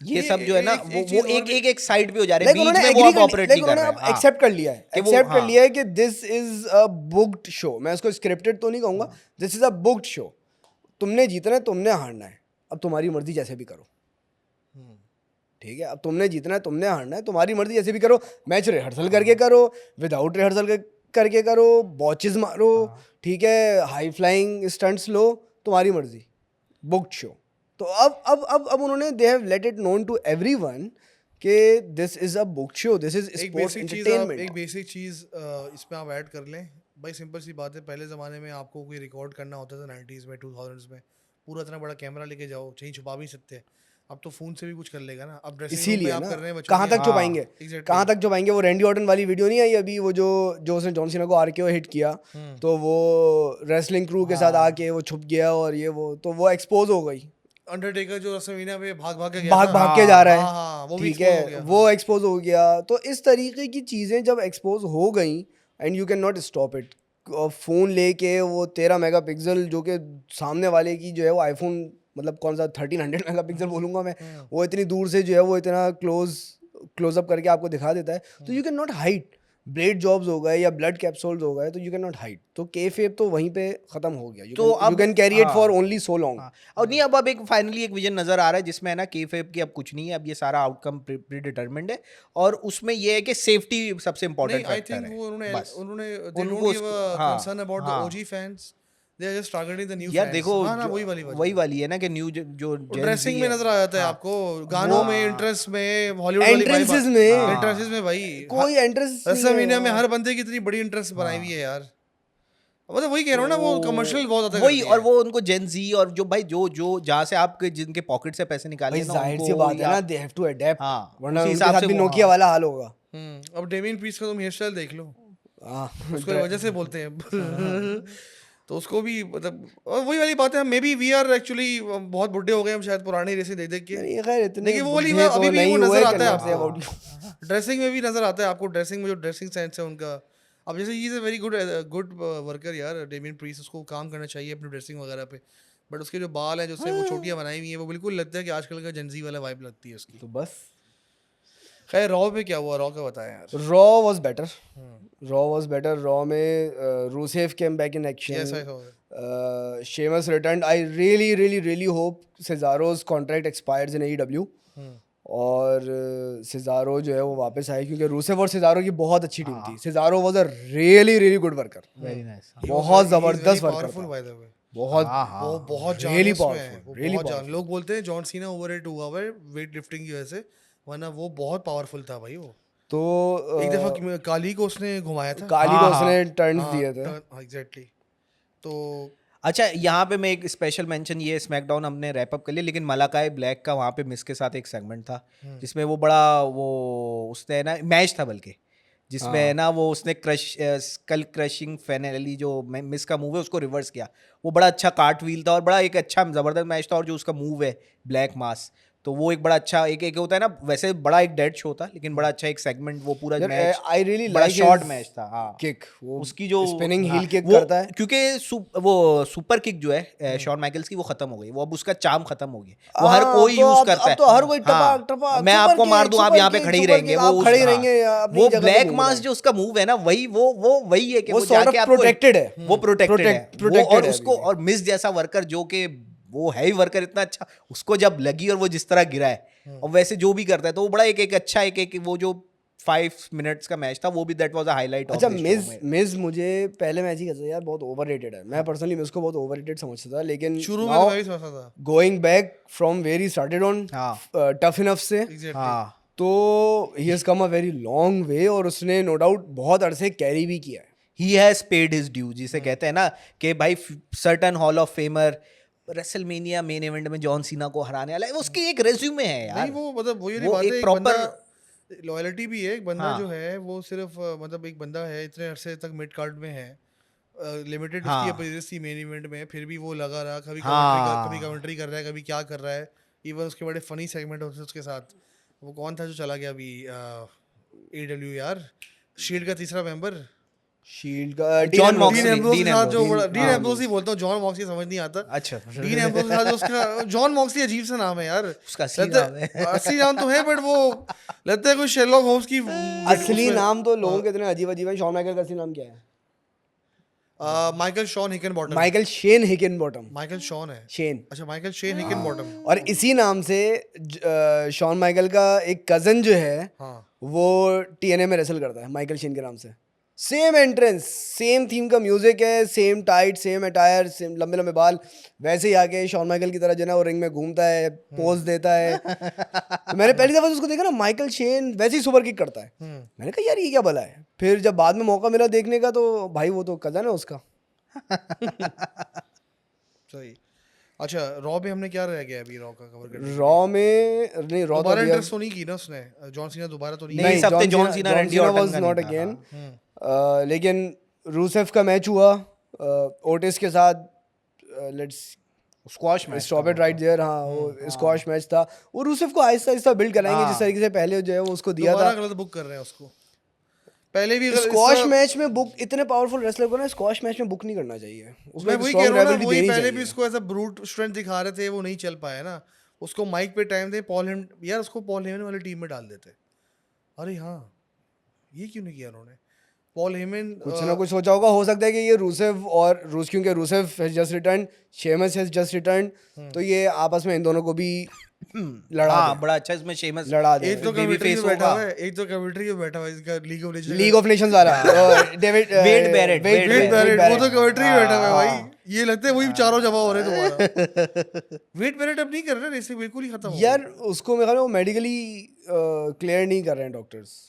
ये सब जो है ना वो एक साइड पे हो जा रहे हैं, Like बीच उन्होंने में वो agree अब कर ऑपरेट like नहीं कर उन्होंने रहे अब हैं। हाँ। एक्सेप्ट कर लिया है, कि वो- एक्सेप्ट कर हाँ। लिया है कि this is a booked show. मैं उसको स्क्रिप्टेड तो नहीं कहूँगा, this is a booked show. तुमने जीतना है, तुमने हारना है, अब तुम्हारी मर्जी जैसे भी करो, ठीक है, अब तुमने जीतना है, तुमने हारना है, तुम्हारी मर्जी जैसे भी करो। मैच रिहर्सल करके करो, विदाउट रिहर्सल करके करो, बॉचेस मारो, ठीक है, हाई फ्लाइंग स्टंट्स लो, तुम्हारी मर्जी, बुक्ड शो। तो अब उन्होंने they have let it known to everyone कि this is a booked show, this is एक स्पोर्ट्स बेसिक चीज़ एंटरटेनमेंट। एक बेसिक चीज़ इसमें आप ऐड कर लें भाई, सिंपल सी बात है, पहले ज़माने में आपको कोई रिकॉर्ड करना होता था 90s में, 2000s में, पूरा इतना बड़ा कैमरा लेके जाओ, कहीं छुपा भी सकते। अब तो फ़ोन से भी कुछ कर लेगा ना, अब ड्रेसिंग रूम में इसीलिए आप ना कर रहे हैं बच्चों कहाँ की- तक छुपाएंगे, Exactly. कहाँ तक छुपाएंगे। वो रैंडी ऑर्टन वाली वीडियो नहीं आई अभी, वो जो उसने जॉन सीना को आरकेओ हिट किया, तो वो रेसलिंग क्रू के साथ आके वो छुप गया और ये वो, तो वो एक्सपोज हो गई, अंडरटेकर जो रसलमेनिया पे भाग भाग के गया भाग था, भाग के जा रहा है, हाँ, वो भी ठीक expose हो है, गया, वो एक्सपोज हो गया। तो इस तरीके की चीज़ें जब एक्सपोज हो गई and you can not stop it. Phone लेके वो 13 मेगापिक्सल जो कि सामने वाले की जो है वो आईफोन, मतलब कौन सा 1300 मेगापिक्सल बोलूँगा मैं, वो इतनी दूर से जो है वो इतना क्लोजअप करके आपको दिखा देता है, तो you can not hide. Blade jobs हो गए या ब्लड कैप्सूल्स हो गए तो यू कैन नॉट हाइड, तो केफेब तो वहीं पे खत्म हो गया, तो यू अब कैन कैरी इट हाँ। For only so long. हाँ, और नहीं अब एक फाइनली एक विजन नजर आ रहा है जिसमें है ना केफेब की अब कुछ नहीं है, अब ये सारा आउटकम प्री डिटरमिन्ड है और उसमें ये है कि सेफ्टी सबसे नहीं, इम्पोर्टेंट आई फैक्टर थिंक है वो उन्होंने बस। उन्होंने दे उनको डोंट गिव उसको- अ हाँ, कंसर्न अबाउट द हाँ। OG fans, they are just targeting the new यार फैंस। देखो हाँ ना, जो- वही वाली बात वही वाली है ना कि न्यू जो Gen ड्रेसिंग Z में है, नजर आ जाता है हाँ, आपको, गानों में, इंट्रेंस में, हॉलीवुड वाली एंट्रेंसेस में इंट्रेंसेस में भाई कोई एंट्रेंस नहीं रेसलमेनिया है में हर बंदे की इतनी बड़ी इंट्रेंस बनाई हुई है यार। मतलब वही कह रहा हूँ ना, वो कमर्शियल बहुत ज्यादा वही, करती और है। वो उनको जेन जी और जो भाई जो जो जहाँ से आप जिनके पॉकेट से पैसे निकाले भाई, ना जाहिर सी उनको बात है या- ना, दे हैव टू अडेप्ट, हाँ, वरना उसी उनके हिसाब साथ से भी वो- नोकिया हाँ। वाला हाल होगा। अब डेमियन प्रीस्ट का तुम हेयर स्टाइल देख लो, हाँ उसको वजह से बोलते हैं तो उसको भी मतलब, और वही वाली बात है, maybe we are actually बहुत बुढ़े हो गए हम शायद पुरानी रेसें देख देख के। नहीं खैर इतने लेकिन वो वाली बुढ़े बात अभी तो भी नहीं वो हुए, नजर आता है cannot say आपको, about you। ड्रेसिंग में भी नजर आता है आपको, ड्रेसिंग में जो ड्रेसिंग सेंस है उनका। अब जैसे ही is a very good worker यार, डेमियन प्रीस्ट, उसको काम करना चाहिए अपनी ड्रेसिंग वगैरह पे, बट उसके जो बाल हैं, जो उसने वो चोटियां बनाई हुई हैं, वो बिल्कुल लगता है कि आजकल का जेंजी वाला वाइब लगती है उसकी। तो बस खैर रॉ पे क्या हुआ, रॉ का बताएं यार। Raw was better, Raw was better. Raw में Rusev came back in yes, I action, saw Sheamus return. I really hope Cesaro's contract expires in AEW और सेजारो जो है वो वापस आए, क्योंकि रूसेफ और सेजारो की बहुत अच्छी टीम थी। सेजारो was a really good worker, very nice. बहुत जबरदस्त वर्कर पावरफुल था, बाय द वे। बहुत वो बहुत जान रियली है उसमें, पावरफुल, वो रियली बहुत जान। पावरफुल। लोग बोलते हैं जॉन सीना ओवररेट हुआ हुआ है वेट लिफ्टिंग की वजह से, वरना वो बहुत पावरफुल था भाई वो। तो एक दफा काली को उसने घुमाया था। काली हाँ, को उसने टर्न्स हाँ, दिए थे। एग्जैक्टली। तो अच्छा, यहाँ पे मैं एक स्पेशल मेंशन, ये स्मैकडाउन हमने रैप अप कर लिया, लेकिन मलाकाई ब्लैक का वहाँ पे मिस के साथ एक सेगमेंट था जिसमें वो बड़ा वो उसने ना मैच था बल्कि, जिसमें है ना वो उसने स्कल क्रशिंग फेनेली जो मिस का मूव है उसको रिवर्स किया। वो बड़ा अच्छा कार्ट व्हील था और बड़ा एक अच्छा जबरदस्त मैच था, और जो उसका मूव है ब्लैक मास, तो वो एक बड़ा अच्छा एक होता है ना, वैसे बड़ा एक डेड शो था लेकिन बड़ा अच्छा एक सेगमेंट, वो पूरा मैच आई रियली बड़ा लाइक शॉर्ट मैच था। हाँ, किक, वो उसकी जो स्पिनिंग हाँ, हील किक वो करता है। क्योंकि वो सुपर किक जो है शॉन माइकल्स की, वो खत्म हो गई, वो अब उसका चाम खत्म हो गया, वो हर कोई तो यूज अब करता है। तो हर कोई हाँ, टपक टपक, मैं सुपर आपको मार किक, दूं, आप सुपर यहाँ पे किक, खड़े ही सुपर रहेंगे, किक, वो आप खड़े ही हाँ, रहेंगे अपनी वो जगह पे ब्लैक घूम मास रहे हैं। जो उसका मूव है ना, वही वो वही है कि वो वो sort जाके of आपको protected है। वो प्रोटेक्टेड है वो, protected और है उसको अभी भी। और मिस जैसा वर्कर जो कि वो है ही वर्कर इतना अच्छा, उसको जब लगी और वो जिस तरह गिरा है और वैसे जो भी करता है, तो वो बड़ा एक अच्छा एक वो जो 5 मिनट्स का मैच था, वो भी that was a highlight of अच्छा, द शो मिज में। मिज मुझे पहले मैच ही कहता था यार बहुत ओवररेटेड है। मैं पर्सनली मिज को बहुत ओवररेटेड समझता था, लेकिन शुरू में तो नाउ मैं भी समझता था। Going back from where he started on हाँ। टफ इनफ से, एग्जैक्टली। हाँ, तो he has come a very long way, और उसने नो डाउट बहुत अरसे कैरी भी किया है। He has paid his due, जिसे कहते हैं ना कि भाई certain hall of famer WrestleMania main event में जॉन सीना को हराने वाला है, उसकी एक रेज्यूमे है यार। नहीं, वो मतलब वही वाली वो बात एक है, एक proper- बंदा लॉयल्टी भी है, एक बंदा हाँ। जो है वो सिर्फ मतलब एक बंदा है, इतने अरसे तक मिड कार्ड में है, लिमिटेड हाँ। उसकी अपीयरेंस थी मेन इवेंट में, फिर भी वो लगा रहा, कभी हाँ। कमेंट्री कर रहा है, कभी क्या कर रहा है। इवन उसके बड़े फनी सेगमेंट होते थे उसके साथ। वो कौन था जो चला गया अभी AW यार, शील्ड का तीसरा मेंबर, शील्ड का John डीन Moxley, एम्ब्रोस के Dean साथ जो Ambrose। बड़ा, डीन हाँ, एम्ब्रोस ही बोलता हूँ, जॉन मॉक्सली समझ नहीं आता। अच्छा, डीन एम्ब्रोस के साथ जो उसका जॉन मॉक्सली, अजीब सा नाम है यार। उसका असली लगता नाम है। असली नाम तो है, बट वो लगता है कोई शेरलॉक होम्स की असली नाम तो लोगों के इतने अजीब अजीब है। शॉन माइकल का असली नाम क्या है? Michael Shawn Hickenbottom. Michael Shane Hickenbottom. Michael Shawn है। शेन। अच्छा, माइकल शेन हिकनबॉटम। और इसी नाम से शॉन माइकल का एक कजन जो है हाँ। वो TNA में रेसल करता है माइकल शेन के नाम से। सेम एंट्रेंस, सेम थीम का म्यूजिक है, same tight, same attire, same लंबे लंबे बाल, वैसे ही आके शॉन माइकल की तरह जो है ना वो रिंग में घूमता है, पोज देता है। तो मैंने पहली दफा उसको देखा ना, माइकल शेन वैसे ही सुपर किक करता है। मैंने कहा यार ये क्या भला है। फिर जब बाद में मौका मिला देखने का, तो भाई वो तो कजन है उसका। सही। अच्छा, रॉ पे हमने क्या रह गया अभी, रॉ का कवर करने? रॉ में नहीं, रॉ दोबारा इंटरेस्ट तो नहीं की ना उसने, जॉन सीना दोबारा तो नहीं। नहीं, इस हफ्ते John Cena Randy Orton was का नॉट नहीं था, अगेन। लेकिन रूसेफ का मैच हुआ ओटिस के साथ, let's squash match stop it right there. हाँ, वो स्क्वॉश मैच था। वो रूसेफ को आहिस्ता आहिस्ता बिल्ड कराएंगे, जिस तरीके से पहले जो है वो उसको दिया दोबारा था। गलत बुक कर रहे हैं उसको। पहले भी अगर स्क्वॉश इसका- मैच में बुक, इतने पावरफुल रेसलर को ना स्क्वॉश मैच में बुक नहीं करना चाहिए। उसमें मैं वही strong कह रहा हूँ ना, rivalry वही देनी पहले चाहिए। भी उसको ऐसा ब्रूट स्ट्रेंथ दिखा रहे थे, वो नहीं चल पाया ना। उसको माइक पे टाइम दे, पॉल हेमन यार, उसको पॉल हेमन वाली टीम में डाल देते। अरे हाँ, ये क्यों नहीं किया उन्होंने? पॉल हेमन कुछ ना कुछ सोचा होगा, हो सकता है कि ये रूसेव और रूस, क्योंकि Rusev has just return, Sheamus has just return, तो ये आपस में इन दोनों को भी लड़ा हाँ दे, बड़ा अच्छा इसमें शेमस लड़ा दे। एक तो baby कमेंट्री face में बैठा होगा। हुआ है, एक तो कमेंट्री में बैठा हुआ है इसका League of Nations League of Nations वाला David Wade Barrett, Wade Barrett, वो तो कमेंट्री में बैठा हुआ है हाँ। भाई। ये लगता है वही चारों जमा हो रहे हैं दोबारा। वेट बैरेट अब नहीं कर रहे, रेसिंग बिल्कुल ही खत्म हो यार उसको मेरे ख्याल में वो मेडिकली क्लियर नहीं कर रहे हैं डॉक्टर्स।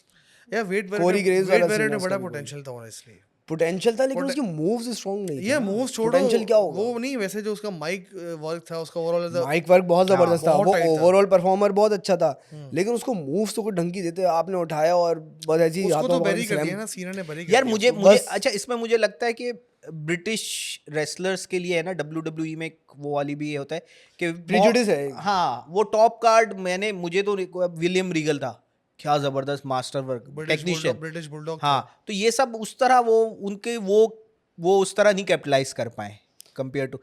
गया। यार वेट Corey Graves वेट वाला बैरेट scene में है बड़ा उसका पोटेंशियल था ऑनेस्टली। पोटेंशियल था, लेकिन उसके मूव्स स्ट्रांग नहीं थे ये ना। मूव्स छोड़ो, पोटेंशियल क्या होगा? वो नहीं, वैसे जो उसका माइक वर्क था उसका ओवरऑल माइक वर्क बहुत जबरदस्त था, बहुत वो tight था। ओवरऑल परफॉर्मर बहुत अच्छा था, लेकिन उसको मूव्स तो कोई ढंग की देते, आपने उठाया और बस ऐसी उसको हाथों तो को बेरी कर slam- दिया ना, सीना ने बेरी कर यार दिया। मुझे तो मुझे बस- अच्छा इसमें मुझे लगता है कि ब्रिटिश रेसलर्स के लिए है ना WWE में एक वो वाली भी ये होता है कि Prejudice है। हाँ वो टॉप कार्ड मुझे तो विलियम रीगल था, क्या जबरदस्त master work technician. British bulldog हाँ तो ये सब उस तरह वो उनके वो उस तरह नहीं कैपिटलाइज कर पाए कंपेयर टू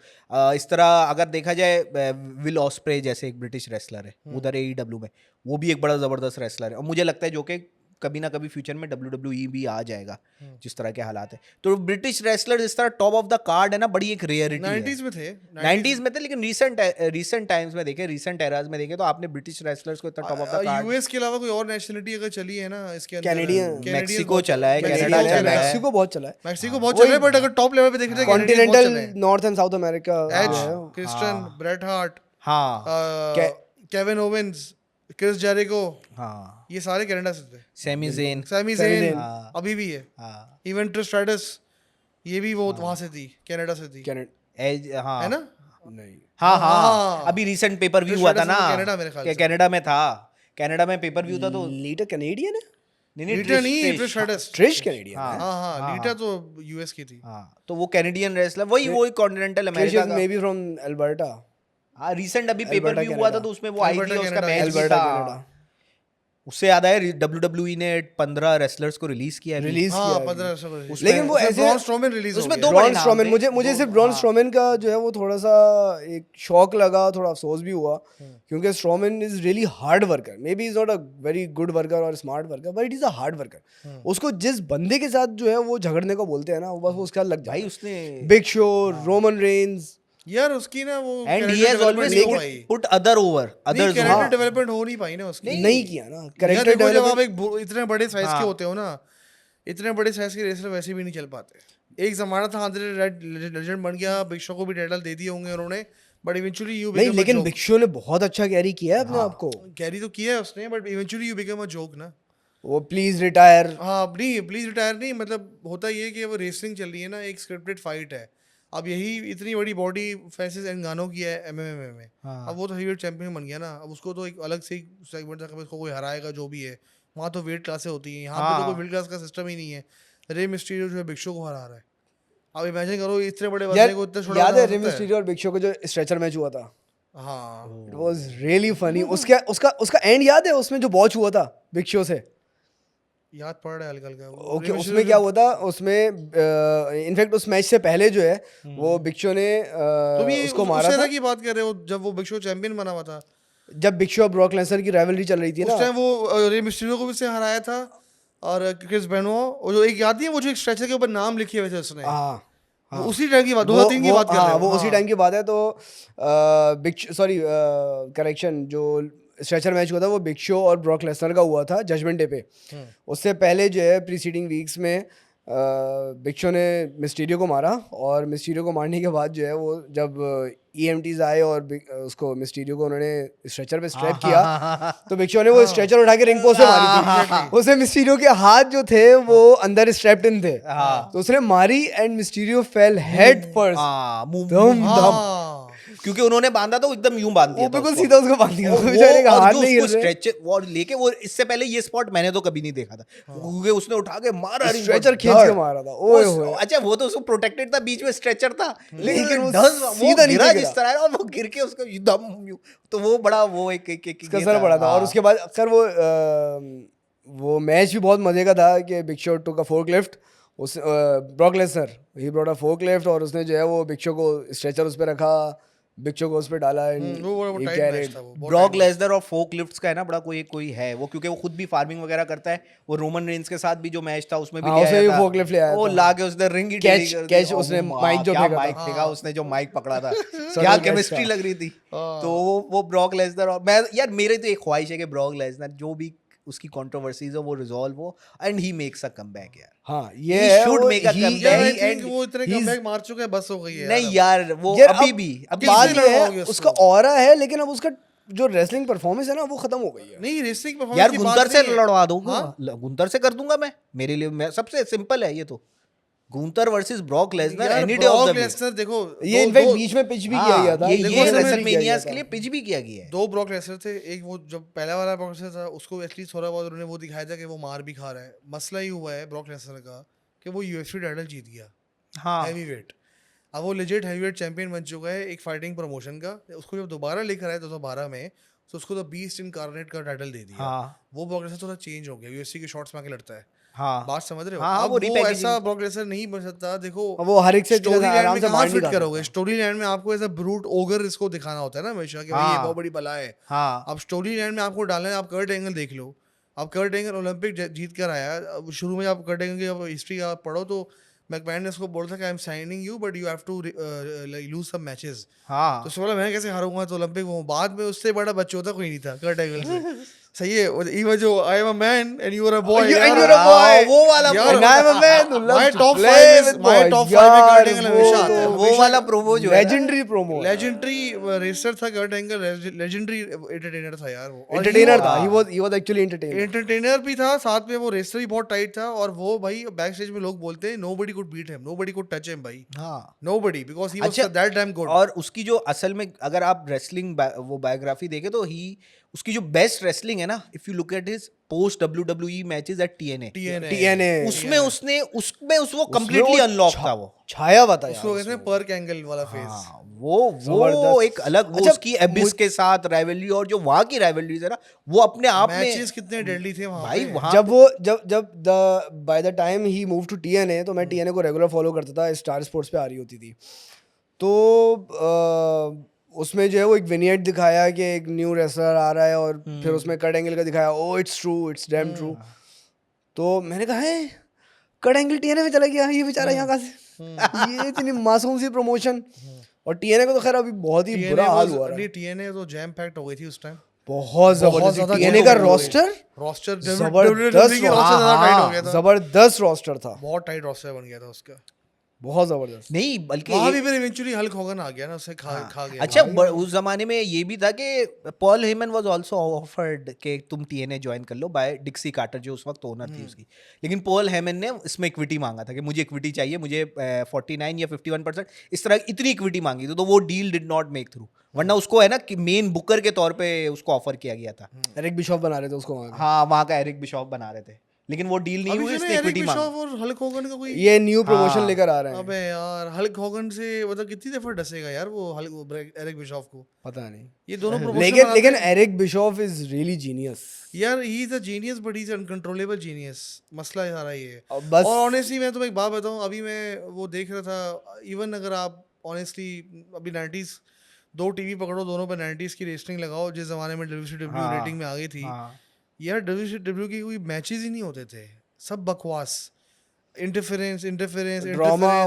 इस तरह। अगर देखा जाए विल ऑस्प्रे जैसे एक ब्रिटिश रेसलर है उधर AEW में, वो भी एक बड़ा जबरदस्त रेसलर है, और मुझे लगता है जो कि कभी ना कभी फ्यूचर में WWE भी आ जाएगा जिस तरह के हालात है। तो ब्रिटिश रेसलर जिस तरह टॉप ऑफ द कार्ड है ना, बड़ी एक रेयरिटी है। 90s में थे 90s में थे, लेकिन रीसेंट टाइम्स में देखे, रीसेंट एराज में देखे तो आपने ब्रिटिश रेसलर्स को इतना top of the card. US के अलावा कोई और नेशनलिटी अगर चली है ना इसके अंदर, Canadian- मेक्सिको चला है, मेक्सिको कनाडा चला चला है, है, मेक्सिको बहुत चला है, मेक्सिको बहुत चल रहा है, बट अगर टॉप लेवल पे देखा जाए continental north and south America as, जो है। क्रिस्टन, ब्रेट हार्ट, हाँ केविन ओवेंस, क्रिस जेरिको, हाँ ये सारे कनाडा से थे। Sami Zayn Sami Sami Zayn Zayn। हाँ। अभी भी है, हाँ इवन ट्रिश स्ट्रैटस, ये भी वो वहां से थी, कनाडा से थी, एज हाँ है ना? नहीं, हाँ हाँ हाँ। अभी रिसेंट पेपर व्यू Trish हुआ था Stratus ना, वो कनाडा मेरे ख्याल कि से। कनाडा में था, कनाडा में पेपर व्यू था तो लीटर कैनेडियन है, नहीं लीटा नहीं, Trish- Trish stratus. Trish Canadian हाँ। है, हाँ हाँ, हाँ, लीटा तो यूएस की थी। हाँ तो वो कैनेडियन रेसलर वही कॉन्टिनेंटल ट्रिश अमेरिका इज का। मे बी फ्रॉम अल्बर्टा, हाँ रिसेंट अभी पेपर Alberta, व्यू हुआ था Canada। तो उसमें वो आई थी, Alberta, उसका Canada, मैच भी अल्बर्टा था। कनाडा उससे याद आया WWE ने 15 रेसलर्स को रिलीज किया अभी। रिलीज हाँ, किया है 15 अभी। से उसमें- लेकिन वो ऐसे ब्रॉन स्ट्रोमन रिलीज हो उसमें गया। दो बड़े ब्रॉन नाम स्ट्रोमन, थे, मुझे दो- सिर्फ ब्रॉन हाँ। स्ट्रोमन का जो है वो थोड़ा सा एक शौक लगा, थोड़ा अफसोस भी हुआ, क्योंकि Strowman is really hard worker, maybe is not a very good worker और smart worker, but it is a hard worker. उसको जिस बंदे के साथ जो है वो झगड़ने को बोलते हैं ना, वो बस वो उसका लग भाई जाए। उसने बिग शो, रोमन रेंज, यार उसकी ना वो and he character has development always नहीं हो पाई। पुट अदर ओवर नहीं, अदर्स। कैरेक्टर हाँ। डेवलपमेंट हो नहीं पाई ना उसकी। नहीं किया ना यार कैरेक्टर देखो, जब आप डेवलपमेंट। एक इतने बड़े साइज के हाँ। होते हो ना, इतने बड़े साइज के रेसलर वैसे भी नहीं चल पाते। एक जमाना था आंद्रे रेड लेजेंड बन गया, बिग शो को भी टाइटल दे दिए होंगे उन्होंने, बट इवेंचुअली यू नहीं, लेकिन बिग शो ने बहुत अच्छा कैरी किया है अपने आप को। कैरी तो किया है उसने, but eventually you become a joke ना। वो प्लीज रिटायर, हाँ नहीं, प्लीज रिटायर नहीं, मतलब होता ये है कि वो रेसलिंग चल रही है ना, एक स्क्रिप्टेड फाइट है। अब यही इतनी बड़ी बॉडी फैसेस एंड गानों की है MMA में, अब वो तो हेवीवेट चैंपियन बन गया ना, अब उसको तो एक अलग से सेगमेंट था कि उसको कोई हराएगा जो भी है। वहाँ तो वेट क्लासें होती हैं, यहाँ पे तो कोई वेट क्लास का सिस्टम ही नहीं है। रे मिस्टीरियो जो है बिग शो को हरा रहा है। अब इमेजिन करो इतने बड़े यार बंदे को इतना छोटा याद है बना रे सकता मिस्टीरियो और बिग शो का जो स्ट्रेचर मैच हुआ था, हाँ इट वाज रियली फनी। उसका एंड याद है, उसमें जो बॉच हुआ था बिग शो से? याद पड़ रहा है हल्का हल्का। ओके, Rey उसमें Mysterio क्या हुआ था, उसमें इनफैक्ट उस मैच से पहले जो है वो बिग शो ने तुम ये उसको उस मारा era था, की बात कर रहे हो जब वो बिग शो चैंपियन बना हुआ था। जब बिग शो और ब्रॉक लेसनर की राइवलरी चल रही थी उस ना। टाइम वो रे मिस्टीरियो को भी से हराया था, और क्रिस बेनोआ, वो जो एक याद नहीं है, वो जो एक स्ट्रेचर के ऊपर नाम लिखे हुए थे उसने। हाँ वो उसी टाइम की बात, 2003 की बात कर रहे हाँ, हो। वो उसी टाइम की बात है। तो करेक्शन, जो स्ट्रेचर मैच हुआ था वो बिग शो और ब्रॉक लेसनर का हुआ था जजमेंट डे पे। उससे पहले जो है प्रीसीडिंग वीक्स में बिग शो ने मिस्टीरियो को मारा, और मिस्टीरियो को मारने के बाद जो है वो जब EMTs आए और उसको मिस्टीरियो को उन्होंने स्ट्रेचर पे स्ट्रैप किया, तो बिग शो ने वो स्ट्रेचर उठा के रिंग पोस्ट पे मारी थी। उसमें मिस्टीरियो के हाथ जो थे वो अंदर स्ट्रैप्ड इन थे, तो उसने मारी and Mysterio fail head first, हाँ धम धम, हाँ क्योंकि उन्होंने बांधा तो एकदम यूं बांध वो दिया था बिल्कुल उसको। सीधा उसको बांध दिया, और उसको बेचारे का और हाथ जो नहीं हिल उसको रहे। स्ट्रेचर वो लेके, वो इससे पहले ये स्पॉट मैंने तो कभी नहीं देखा था, क्योंकि उसने उठा के मारा ring स्ट्रेचर पर खींच धड़। के मारा था, ओए होए। अच्छा वो तो उसको प्रोटेक्टेड था, बीच में स्ट्रेचर था, लेकिन वो वो सीधा नीचे गिरा गिरा। जिस तरह और वो गिर के उसको दम यूं, तो वो बड़ा वो एक उसका ये सर था, पड़ा था। और हाँ। उसके बाद अक्सर वो मैच भी बहुत मजे का था कि बिग शो टू का फोर्क लिफ्ट, उस Brock Lesnar he brought a fork lift, और उसने जो है वो बिग शो को स्ट्रेचर उस पर रखा, बिग शो को उस पे डाला वो he टाइट carried. मैच था वो बहुत ब्रॉक tight लेसनर और फोक लिफ्ट्स का है ना बड़ा कोई है वो, क्योंकि वो खुद भी फार्मिंग वगैरह करता है। वो रोमन रेंस के साथ भी जो मैच था उसमें भी हाँ, ले उसमें आया भी था, forklift ले आया वो था। ला के उसने रिंग ही Catch- ढीली कर दी। catch ओ उसने माँ, mic जो क्या फेंका था। माइक फेंका उसने, जो माइक पकड़ा था, Subtle क्या catch केमिस्ट्री था। लग रही थी। हाँ। तो वो ब्रॉक लेसनर और मैं यार, मेरे तो एक ख्वाहिश है कि ब्रॉक लेसनर जो भी उसकी कंट्रोवर्सीज हो वो रिजॉल्व हो and he makes a comeback यार। हाँ, ये He है should वो make a comeback. यार आई he- थिंक and वो इतने he's- कमबैक मार चुका है, बस हो गई है नहीं अब। यार वो यार अभी अब भी बात किससे ये है लड़वाओगे उसका उसको? ऑरा है, लेकिन अब उसका जो रेसलिंग परफॉर्मेंस है ना वो खत्म हो गई है। नहीं रेसलिंग परफॉर्मेंस यार की गुंतर बात से नहीं है। लड़वा दूंगा, हाँ? गुंतर से कर दूंगा मैं। मेरे लिए मैं सबसे सिंपल है ये तो, गुंतर वर्सेस ब्रॉक लेसनर यार any day of Brock the week. Lesnar देखो, ये इनफैक्ट बीच में पिच भी किया गया था। ये देखो, ये उसमें भी किया रेसलमेनियास गया के लिए था। पिच भी किया गया है। दो ब्रॉक लेसनर थे। एक वो जब पहला वाला ब्रॉक लेसनर था उसको एटलीस्ट थोड़ा बहुत उन्होंने वो दिखाया था कि वो मार भी खा रहा है। मसला ही हुआ है ब्रॉक लेसनर का कि वो यूएफसी टाइटल जीत गया हाँ हैवीवेट। अब वो लेजेंड हैवीवेट चैंपियन बन चुका है एक फाइटिंग प्रमोशन का। उसको जब दोबारा लेकर आए 2012 में, तो उसको तो बीस्ट इनकार्नेट का टाइटल दे दिया। हाँ वो ब्रॉक लेसनर थोड़ा चेंज हो गया, यूएफसी के शॉट्स में आके लड़ता है। हाँ बात समझ रहे हो? हाँ, अब वो वो repackaging- ऐसा ब्रॉक लेसनर नहीं बन सकता। देखो अब वो हर एक से स्टोरी लैंड आराम में से कहाँ बाहर नहीं फिट खा करोगे? सकता। स्टोरी लैंड में आपको ऐसा ब्रूट ओगर इसको दिखाना होता है ना हमेशा कि भाई ये हाँ। बहुत बड़ी बला है। हाँ अब स्टोरी लैंड में आपको डालना है। आप कर्ट एंगल देख लो। अब कर्ट एंगल ओलंपिक जीत कर आया। अब शुरू में आप कर्ट एंगल की हिस्ट्री आप पढ़ो तो मैकमैन ने उसको बोला था कि I am signing you but you have to lose some matches. हाँ तो उससे बोला मैं कैसे हारूंगा? तो ओलंपिक वो बाद में उससे बड़ा बच्चोता कोई नहीं था कर्ट एंगल से। सही है। वो जो I am a man and you are a boy, And you're a boy. वो वाला यार, And I'm a man who loves my to top play five is- with my boys. top five में यार, Kurt Angle हमेशा आता है। वो वाला प्रोमो जो है ना, लेजेंडरी प्रोमो, लेजेंडरी रेसर था कर्ट एंगल। लेजेंडरी एंटरटेनर था यार वो। और एंटरटेनर था। हाँ। he was actually entertainer. Entertainer भी था, साथ में वो रेसर भी बहुत टाइट था। और वो भाई बैक स्टेज में लोग बोलते हैं nobody could beat him, nobody could touch him भाई, हाँ नोबडी, बिकॉज़ ही वाज अच्छा, दैट डैम गुड। और उसकी जो असल में अगर आप रेसलिंग वो बायोग्राफी देखें तो उसकी जो बेस्ट रेसलिंग है ना, if you look at his post WWE matches at TNA, TNA उसमें उसमें वो कंप्लीटली अनलॉक था। वो छाया हुआ था यार उसको कहते हैं पर्क एंगल वाला फेस। हाँ, वो जबरदस्त। एक अलग, वो अच्छा, उसकी एबिस के साथ राइवलरी और जो वहाँ की राइवलरीज है ना, वो अपने आप में मैचेस कितने डेडली थे वहां भाई पे। वहाँ जब by the time he move to TNA, तो मैं TNA को रेगुलर फॉलो करता था, स्टार स्पोर्ट्स पे आ रही होती थी। तो उसमें जो है वो एक विनियट दिखाया कि एक न्यू रेसलर आ रहा है, और फिर उसमें कर्ट एंगल का दिखाया। Oh it's true, it's damn true. तो मैंने कहा है कर्ट एंगल TNA में चला गया, ये बेचारा यहाँ कहाँ से? ये इतनी मासूम सी प्रमोशन। और TNA को तो खैर अभी बहुत ही बुरा हाल हुआ रहा है। TNA तो जैम पैक्ड हो गई थी उस टाइम। बहुत ज्यादा जबरदस्त TNA का jam हो गई। रोस्टर रोस्टर जबरदस्त, टाइट हो गया था। जबरदस्त रोस्टर था, बहुत टाइट रोस्टर बन गया था उसका। बहुत जबरदस्त। नहीं बल्कि वहां भी फिर इवेंचुअली हल्क होगन आ गया ना, उसे खा गया। अच्छा उस जमाने में ये भी था कि Paul Heyman was also offered कि तुम TNA ज्वाइन कर लो बाय डिक्सी कार्टर, जो उस वक्त ओनर थी उसकी। लेकिन पॉल हेमन ने इसमें इक्विटी मांगा था कि मुझे इक्विटी चाहिए, मुझे 49 या 51% इस तरह इतनी इक्विटी मांगी थी, तो वो deal did not make through. वरना उसको है ना कि मेन बुकर के तौर पे उसको ऑफर किया गया था। एरिक बिशॉफ बना रहे थे उसको वहाँ हाँ वहाँ का एरिक बिशॉफ बना रहे थे, लेकिन वो डील नहीं हुई, इसने इक्विटी मांगी। और हल्क होगन का कोई ये न्यू प्रमोशन लेकर आ रहे हैं। अबे यार हल्क होगन से मतलब कितनी दफा डसेगा यार वो एरिक बिशॉफ को? पता नहीं, ये दोनों promotion लेकिन बनाते हैं। Eric Bischoff is really genius यार he is a genius but he is uncontrollable genius. मसला ये सारा ये है। बस। और ऑनेस्टली मैं तुम्हें एक बात बताऊं, अभी मैं वो देख रहा था, इवन अगर आप ऑनेस्टली अभी 90s दो टीवी पकड़ो, दोनों पे 90s की रेसलिंग लगाओ, जिस जमाने में WCW रेटिंग में आ गई थी यार, WCW की कोई मैचेस ही नहीं होते थे, सब बकवास, इंटरफेरेंस ड्रामा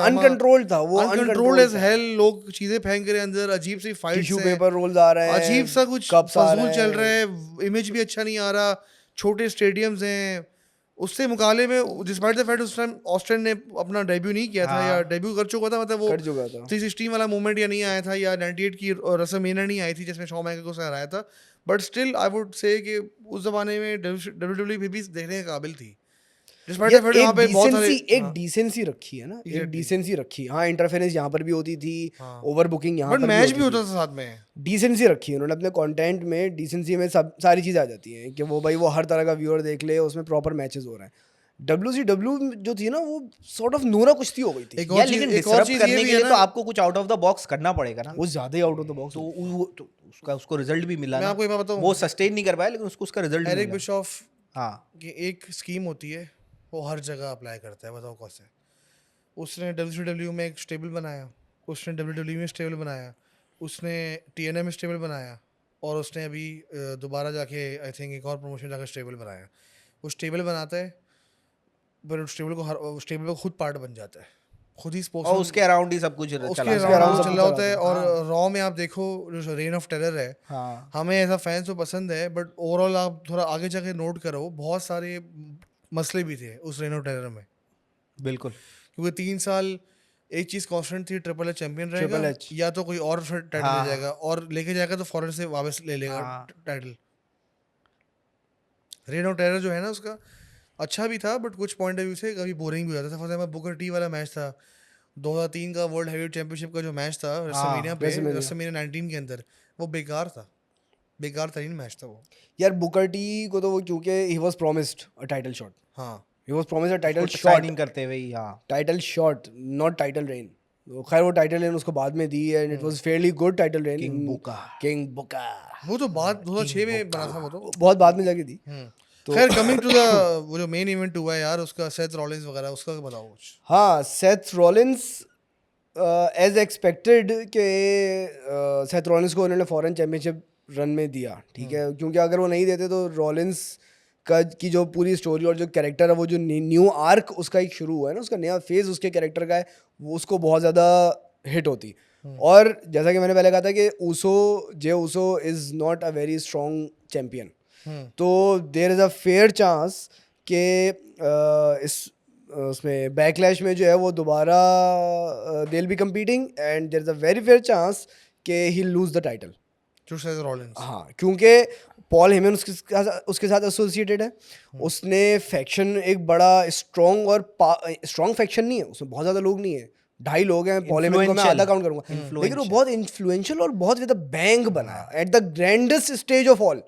अनकंट्रोल्ड था, वो अनकंट्रोल्ड एज हेल। लोग चीजें फेंक रहे अंदर, अजीब सी फाइट्स टिश्यू हैं, पेपर रोल्स आ रहे हैं, अजीब सा कुछ कप्स आ फजूल रहे चल हैं। रहा है, इमेज भी अच्छा नहीं आ रहा, छोटे स्टेडियम्स हैं। उससे मुकाबले में डिस्पाइट द फैक्ट उस टाइम ऑस्टिन ने अपना डेब्यू नहीं किया था, या डेब्यू कर चुका था, मतलब वो कर चुका था। 316 वाला मूवमेंट या नहीं आया था, या 98 की रेसलमेनिया नहीं आई थी जिसमें शॉन माइकल को हराया था। But still I would say कि उस जमाने में WWE भी देखने के काबिल थी। डिस्पाइट द फैक्ट वहाँ पे बहुत सारे एक डिसेंसी रखी है ना, एक डिसेंसी रखी। हाँ, इंटरफेरेंस यहाँ पर भी होती थी, ओवर बुकिंग यहाँ बट पर मैच भी होता था साथ में। डिसेंसी रखी है उन्होंने अपने कंटेंट में। डिसेंसी में सब सारी चीज़ें आ जाती हैं कि वो भाई वो हर तरह का व्यूअर देख ले, उसमें प्रॉपर मैचेस हो रहे हैं। WCW जो थी ना, वो सॉर्ट ऑफ नूरा कुश्ती हो गई थी। एक और चीज, लेकिन एक और डिसरप्ट चीज करने ये के भी लिए है तो ना, आपको कुछ आउट ऑफ द बॉक्स करना पड़ेगा ना, वो ज्यादा ही आउट ऑफ द बॉक्स। तो उसको रिजल्ट भी मिला मैं ना। आपको एक बात बताऊं, वो सस्टेन नहीं कर पाया, लेकिन उसको उसका रिजल्ट एरिक मिला। बिशॉफ हाँ की एक स्कीम होती है, वो हर जगह अप्लाई करता है। बताओ कैसे? उसने WCW में एक स्टेबल बनाया, उसने WWE में स्टेबल बनाया, उसने TNA में स्टेबल बनाया, और उसने अभी दोबारा जाके आई थिंक एक और प्रमोशन जाकर स्टेबल बनाया। वो स्टेबल बनाता है, पर स्टेबल को खुद पार्ट बन जाता है, खुद ही और स्पोक्समैन उसके अराउंड ही सब कुछ उसके चला around अराउंड सब चल कुछ रहा होता है। चलाता और रॉ में आप देखो जो रेन ऑफ टेरर है, हाँ हमें ऐसा फैंस तो पसंद है, बट ओवरऑल आप थोड़ा आगे जाके नोट करो, बहुत सारे मसले भी थे उस रेन ऑफ टेरर में, बिल्कुल। क्योंकि 3 साल एक चीज कांस्टेंट थी, ट्रिपल एच चैंपियन रहेगा, Triple H। या तो कोई और टाइटल हाँ। ले जाएगा, और लेके जाएगा तो फॉरेन से वापस ले लेगा हाँ। टाइटल। रेन ऑफ टेरर जो है ना उसका अच्छा भी था, बट कुछ पॉइंट ऑफ व्यू से कभी बोरिंग भी हो जाता था। फॉर एग्जांपल बुकर टी वाला मैच था 2003 का, वर्ल्ड हैवीवेट चैंपियनशिप का जो मैच था रेसलमेनिया पे, WrestleMania। रेसलमेनिया 19 के अंदर, वो बेकार था, बेकार तरीन मैच था वो। यार बुकर टी को तो वो क्योंकि he was promised a title shot, हाँ, he was promised a title shot, signing करते हुए ही, हाँ title shot not title reign. खैर वो टाइटल रेन उसको बाद में दी है, and it was fairly good title reign. King Booker. King Booker वो तो बाद 2006 में बना था वो तो। बहुत बाद में जाके दी। खैर कमिंग टू द वो जो मेन इवेंट हुआ है यार, उसका सेथ रॉलिंस वगैरह, उसका बताओ कुछ। हाँ, सेथ रॉलिंस एज एक्सपेक्टेड के सेथ रॉलिंस को उन्होंने फॉरेन चैंपियनशिप रन में दिया, ठीक है, क्योंकि अगर वो नहीं देते तो रॉलिंस का की जो पूरी स्टोरी और जो कैरेक्टर है, वो जो न्यू आर्क उसका एक शुरू हुआ है ना, उसका नया फेज उसके कैरेक्टर का है, वो उसको बहुत ज़्यादा हिट होती। और जैसा कि मैंने पहले कहा था कि Jey Uso is not a very strong champion, तो there is a fair chance कि उसमें बैकलैश में जो है वो दोबारा they will be competing, and there is a very fair chance कि ही लूज द टाइटल। जो सेथ रॉलिंस, हाँ, क्योंकि पॉल हेमन उसके साथ एसोसिएटेड है, उसने फैक्शन एक बड़ा स्ट्रॉन्ग और स्ट्रॉन्ग फैक्शन नहीं है, उसमें बहुत ज़्यादा लोग नहीं है, 2.5 लोग हैं। पॉल हेमन को मैं आधा काउंट करूंगा, लेकिन वो बहुत इन्फ्लुएंशियल और बहुत विद अ बैंग बनाया at the grandest stage of all,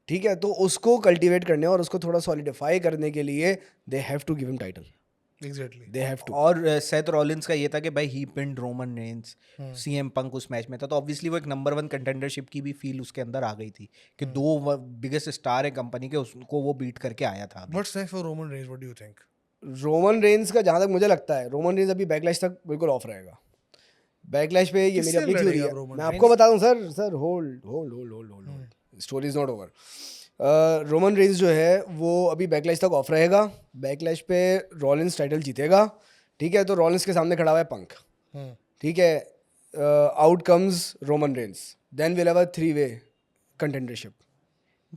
ठीक है। तो उसको कल्टीवेट करने और उसको थोड़ा सॉलिडिफाई करने के लिए they have to give him title, exactly. They have to. और सेथ रॉलिंस का ये था कि भाई he pinned Roman Reigns, CM Punk उस मैच में था, तो ऑब्वियसली वो एक नंबर 1 कंटेंडरशिप की भी फील उसके अंदर आ गई थी कि 2 बिगेस्ट स्टार है कंपनी के, उसको वो बीट करके आया था अभी। What's next for Roman Reigns, what do you think? Roman Reigns का जहाँ तक मुझे लगता है, रोमन रेंस अभी बैकलैश तक बिल्कुल ऑफ रहेगा। बैकलैश पे ये मेरी किससे अपनी लड़ेगा थ्योरी है, रोमन मैं आपको बता दूं sir, hold, story is not over. Roman Reigns जो है वो अभी बैकलैश तक ऑफ रहेगा, बैकलैश पे रॉलिंस टाइटल जीतेगा, ठीक है। तो रॉलिंस के सामने खड़ा हुआ है पंक, ठीक है, out comes Roman Reigns, then will have a 3-way contendership.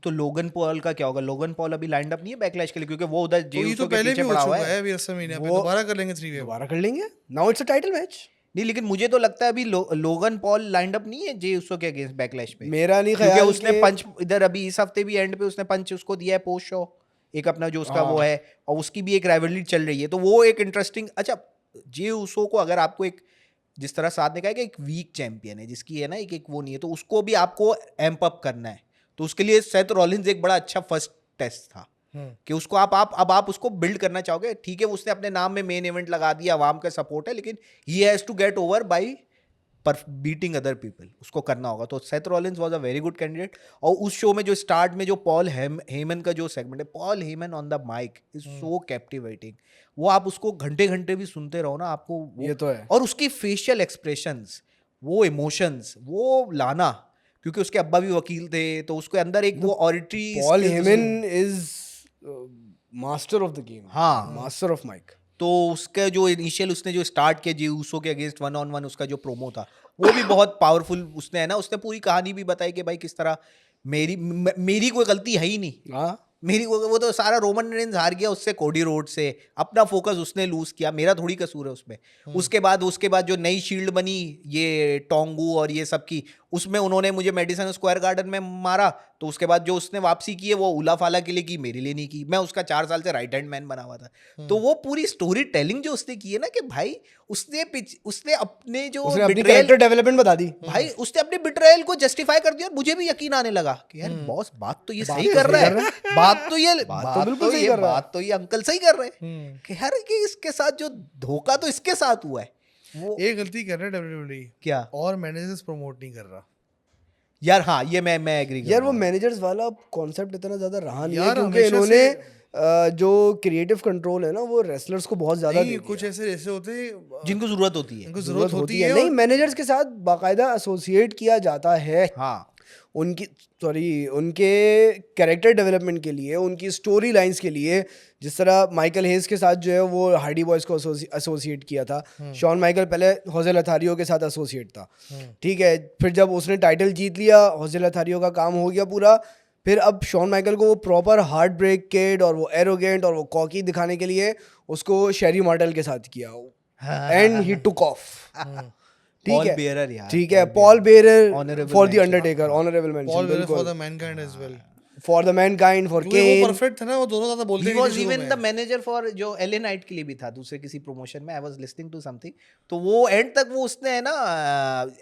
तो लोगन पॉल का क्या होगा? लोगन पॉल अभी लाइंड अप नहीं है बैकलैश के लिए, क्योंकि वो उधर तो ये जेउसो तो के पहले भी पीछे हो पड़ा चुका हुआ है। है WrestleMania पे, वो- दोबारा कर लेंगे 3-way। दोबारा कर लेंगे, now it's a title match. नहीं, लेकिन मुझे तो लगता है अभी लोगन पॉल लाइंड अप नहीं है जेउसो के अगेंस्ट बैकलैश पे, मेरा नहीं क्योंकि ख्याल उसने कि- पंच इधर अभी इस हफ्ते भी एंड पे उसने पंच उसको दिया है पोस्ट शो, एक अपना जो उसका वो है, और उसकी भी एक राइवलरी चल रही है, तो वो एक इंटरेस्टिंग। अच्छा, जेउसो को अगर आपको एक जिस तरह साथ निकाय कि एक वीक चैंपियन है जिसकी है ना एक वो नहीं है, तो उसको भी आपको एम्प अप करना है, तो उसके लिए सेथ रॉलिंस एक बड़ा अच्छा फर्स्ट टेस्ट था कि उसको अब आप उसको बिल्ड करना चाहोगे। ठीक है, उसने अपने नाम में मेन इवेंट लगा दिया, अवाम का सपोर्ट है, लेकिन he has to get over by पर बीटिंग अदर पीपल, उसको करना होगा। तो Seth Rollins was a very good candidate. और उस शो में जो स्टार्ट में जो पॉल हेमन का जो सेगमेंट है, Paul Heyman on the mic is so captivating, वो आप उसको घंटे घंटे भी सुनते रहो ना, आपको वो, ये तो है। और उसकी फेशियल एक्सप्रेशंस, वो इमोशंस वो लाना, क्योंकि उसके अब्बा भी वकील थे, तो उसके अंदर एक वो auditory Paul Heyman is master of the game, हाँ। Master of mic. तो उसका जो इनिशियल उसने जो स्टार्ट किया जेउसो के अगेंस्ट 1-on-1 उसका जो प्रोमो था, वो भी बहुत पावरफुल उसने है ना, उसने पूरी कहानी भी बताई कि भाई किस तरह मेरी कोई गलती है ही नहीं, हाँ, वो तो सारा रोमन रेंस हार गया उससे, कोडी रोड से, अपना फोकस उसने लूज किया, मेरा थोड़ी कसूर है उसमें। उसके बाद जो नई शील्ड बनी ये टोंगू और ये सब की, उसमें उन्होंने मुझे मेडिसन स्क्वायर गार्डन में मारा, तो उसके बाद जो उसने वापसी की है वो उला फाला के लिए की, मेरे लिए नहीं की। मैं उसका 4 साल से राइट हैंड मैन बना हुआ था। तो वो पूरी स्टोरी टेलिंग जो उसने की है ना, कि भाई उसने अपने जो उसने अपनी betrayal- कैरेक्टर डेवलपमेंट बता दी। भाई उसने अपने बिट्रायल को जस्टिफाई कर दिया, और मुझे भी यकीन आने लगा कि यार बॉस बात तो ये सही कर रहा है, बात तो ये अंकल सही कर रहे हैं कि यार कि इसके साथ जो धोखा तो इसके साथ हुआ है वो एक गलती कर रहा है WWE, क्या और मैनेजर्स प्रमोट नहीं कर रहा यार। हाँ, ये मैं एग्री यार वो मैनेजर्स वाला कॉन्सेप्ट इतना ज्यादा रहा नहीं है, यार, क्योंकि हमेशा इन्होंने जो क्रिएटिव कंट्रोल है ना वो रेसलर्स को बहुत ज्यादा नहीं, कुछ ऐसे होते हैं जिनको जरूरत होती है। इनको जरूरत जरूरत होती है। नहीं, मैनेजर्स के साथ बाकायदा एसोसिएट किया जाता है हाँ, उनके कैरेक्टर डेवलपमेंट के लिए, उनकी स्टोरी लाइंस के लिए। जिस तरह माइकल हेस के साथ जो है वो हार्डी बॉयज को एसोसिएट किया था। शॉन माइकल पहले होजे लथारियो के साथ एसोसिएट था, ठीक है। फिर जब उसने टाइटल जीत लिया, होजे लथारियो का काम हो गया पूरा। फिर अब शॉन माइकल को वो प्रॉपर हार्ट ब्रेक किड और वो एरोगेंट और वो कॉकी दिखाने के लिए उसको शेरी मार्टेल के साथ किया and he took off. Paul Bearer यार, ठीक है, Paul Bearer Honorable for the mention. Undertaker, honorable Paul mention, bearer for बिल्कुल, the Mankind as well, for the Mankind, for क्योंकि वो केन। परफेक्ट था ना, वो दोनों ज्यादा बोलते He नहीं थे was शुरू even में। the manager for जो LA नाइट के लिए भी था दूसरे किसी प्रमोशन में। I was listening to something, तो वो एंड तक वो उसने है ना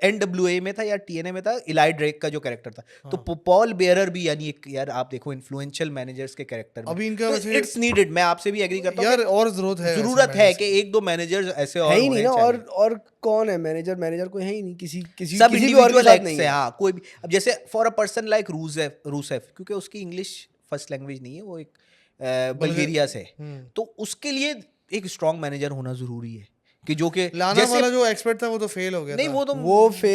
NWA में था या TNA में था, इलाई ड्रेक का जो कैरेक्टर था। तो पॉल बेयरर भी यानी एक, यार आप देखो इन्फ्लुएंशियल मैनेजर्स के कैरेक्टर अभी इनका वैसे इट्स नीडेड। मैं आपसे भी एग्री करता हूँ यार और जरूरत है, जरूरत है कि एक दो मैनेजर्स ऐसे और है ही नहीं ना। होने चाहिए। और कौन है मैनेजर कोई है ही नहीं, किसी सब किसी भी और के इंडिविजुअल साथ नहीं से, है। हाँ कोई भी। अब जैसे for a person like Rusev, क्योंकि उसकी इंग्लिश फर्स्ट लैंग्वेज नहीं है, वो एक बल्गेरिया से, तो उसके लिए एक स्ट्रॉन्ग मैनेजर होना जरूरी है कि जो कि लाना जैसे वाला जो एक्सपर्ट था वो तो फेल हो गया नहीं था।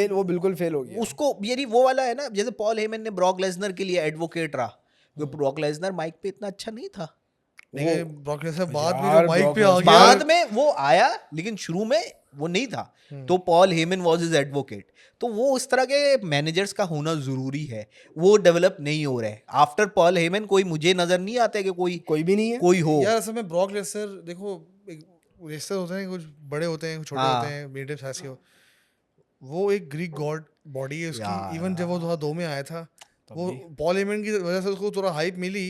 वो बिल्कुल फेल हो गया। उसको यानी वो वाला है ना, जैसे पॉल हेमन ने ब्रॉक लेसनर के लिए एडवोकेट रहा, क्योंकि ब्रॉक लेसनर माइक पे इतना अच्छा नहीं था। लेकिन ब्रॉक लेसनर बाद में यार, जो माइक ब्रॉक पे आ गया, बाद में वो आया, लेकिन शुरू में वो नहीं था। तो Paul Heyman was his advocate. तो वो उस तरह के मैनेजर्स का होना जरूरी है, वो डेवलप नहीं हो रहे। आफ्टर पॉल हेमन कोई मुझे नजर नहीं आता कि कोई भी नहीं है। कोई हो। यार असल में ब्रॉक लेसनर देखो, रेसलर होते हैं, कुछ बड़े होते हैं, कुछ छोटे हाँ। होते हैं, मीडियम साइज के। वो एक ग्रीक गॉड बॉडी है उसकी। इवन जब वो 2002 में आया था, वो पॉल हेमन की वजह से उसको थोड़ा हाइप मिली।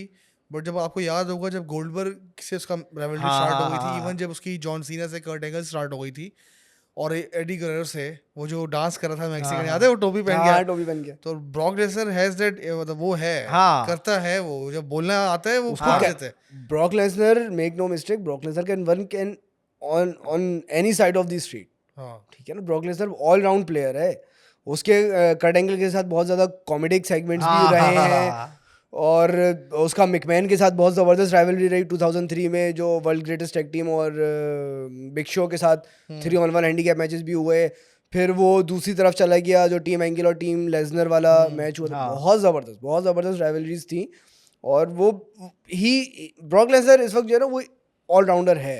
बट जब आपको याद होगा, जब गोल्डबर्ग से उसका रिवैल्री स्टार्ट हो गई थी, इवन जब उसकी जॉन सीना से कर्ट एंगल स्टार्ट हो गई थी, और एडी गुerrero से वो जो डांस कर रहा था मैक्सिकन, याद है वो टोपी पहन हाँ, के? टोपी पहन के। तो ब्रॉक लेसनर हैज दैट, मतलब वो है, हाँ। करता है, वो जब बोलना आता है वो उसको फाड़ क्या- देता है। Brock Lesnar, make no mistake, Brock Lesnar can on any side of the street, हाँ, ठीक है ना। Brock Lesnar all round player है। उसके कर्ट एंगल के साथ बहुत ज्यादा कॉमेडिक सेगमेंट्स भी रहे हैं, और उसका मिकमैन के साथ बहुत ज़बरदस्त राइवलरी रही 2003 में, जो वर्ल्ड ग्रेटेस्ट टैग टीम और बिग शो के साथ 3-on-1 हैंडीकैप मैचेस भी हुए। फिर वो दूसरी तरफ चला गया, जो टीम एंगल और टीम लेसनर वाला मैच हुआ था, बहुत ज़बरदस्त राइवलरीज थी। और वो ब्रॉक लेसनर इस वक्त जो है ना वो ऑलराउंडर है।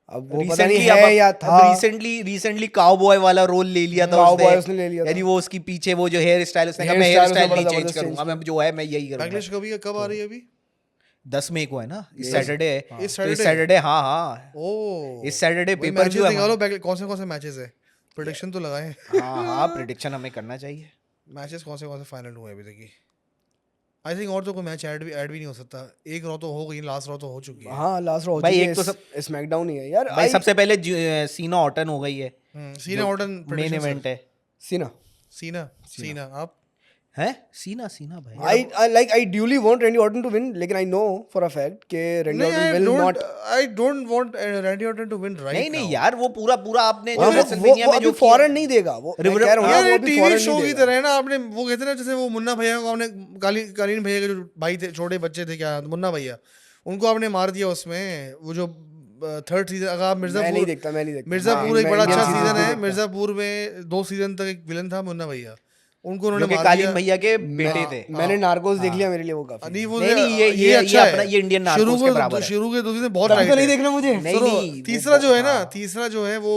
अब वो पता नहीं है या था। रिसेंटली काउबॉय वाला रोल ले लिया था Cowboy उसने ले लिया था। यानी वो उसकी पीछे वो जो हेयर स्टाइल, उसने कहा मैं हेयर स्टाइल नहीं चेंज करूंगा, मैं जो है मैं यही करूंगा। बैकलैश कब आ रही है अभी? 10 मई को है ना, इस सैटरडे है। इस तो इस Saturday? सैटरडे, हाँ ओ, इस सैटरडे वही पेपर matches व्यू है निकालो, कौन से मैचेस है, प्रेडिक्शन तो लगाएं। हाँ प्रेडिक्शन हमें करना चाहिए। मैचेस कौन से फाइनल हुए अभी तक की? आई थिंक और तो कोई मैच ऐड भी नहीं हो सकता। एक रॉ तो हो गई, लास्ट रॉ तो हो चुकी है। हाँ, लास्ट रॉ हो भाई, चुकी एक है, तो स्मैकडाउन ही है यार। भाई सबसे पहले सीना ऑर्टन हो गई है, सीना ऑर्टन मेन इवेंट है। सीना आप हैं सीना भाई। I duly want Randy Orton to win, लेकिन I know for a fact कि Randy Orton will not। I don't want Randy Orton to win right नहीं now. यार, वो पूरा आपने जो वो WrestleMania में अभी जो फॉरेन नहीं देगा वो, मैं कह रहा हूँ यार वो ये अभी टीवी foreign शो नहीं की देगा। तरह है ना। आपने वो कहते हैं ना, जैसे वो मुन्ना भैया को आपने कालीन भैया के जो भाई थे, छोटे बच्चे थे, क्या मुन्ना भैया, उनको आपने मार दिया उसमें। वो जो थर्ड सीजन, अगर आप मैं नहीं देखता। मिर्जापुर एक मैं बड़ा Indian अच्छा series सीजन नहीं है। देखता। मिर्जापुर में 2 सीजन तक एक विलन था मुन्ना भैया, उनको उन्होंने जो कि मार कालीन दिया। भैया के बेटे थे। मैंने नार्कोस देख लिया, मेरे लिए वो काफी। नहीं वो नहीं, ये अच्छा अपना है। ये इंडियन नार्कोस के बराबर है। शुरू के 2 सीजन बहुत अभी टाइट तो नहीं है। देखना मुझे। नहीं, सुनो, नहीं, तीसरा जो है ना, तीसरा जो है वो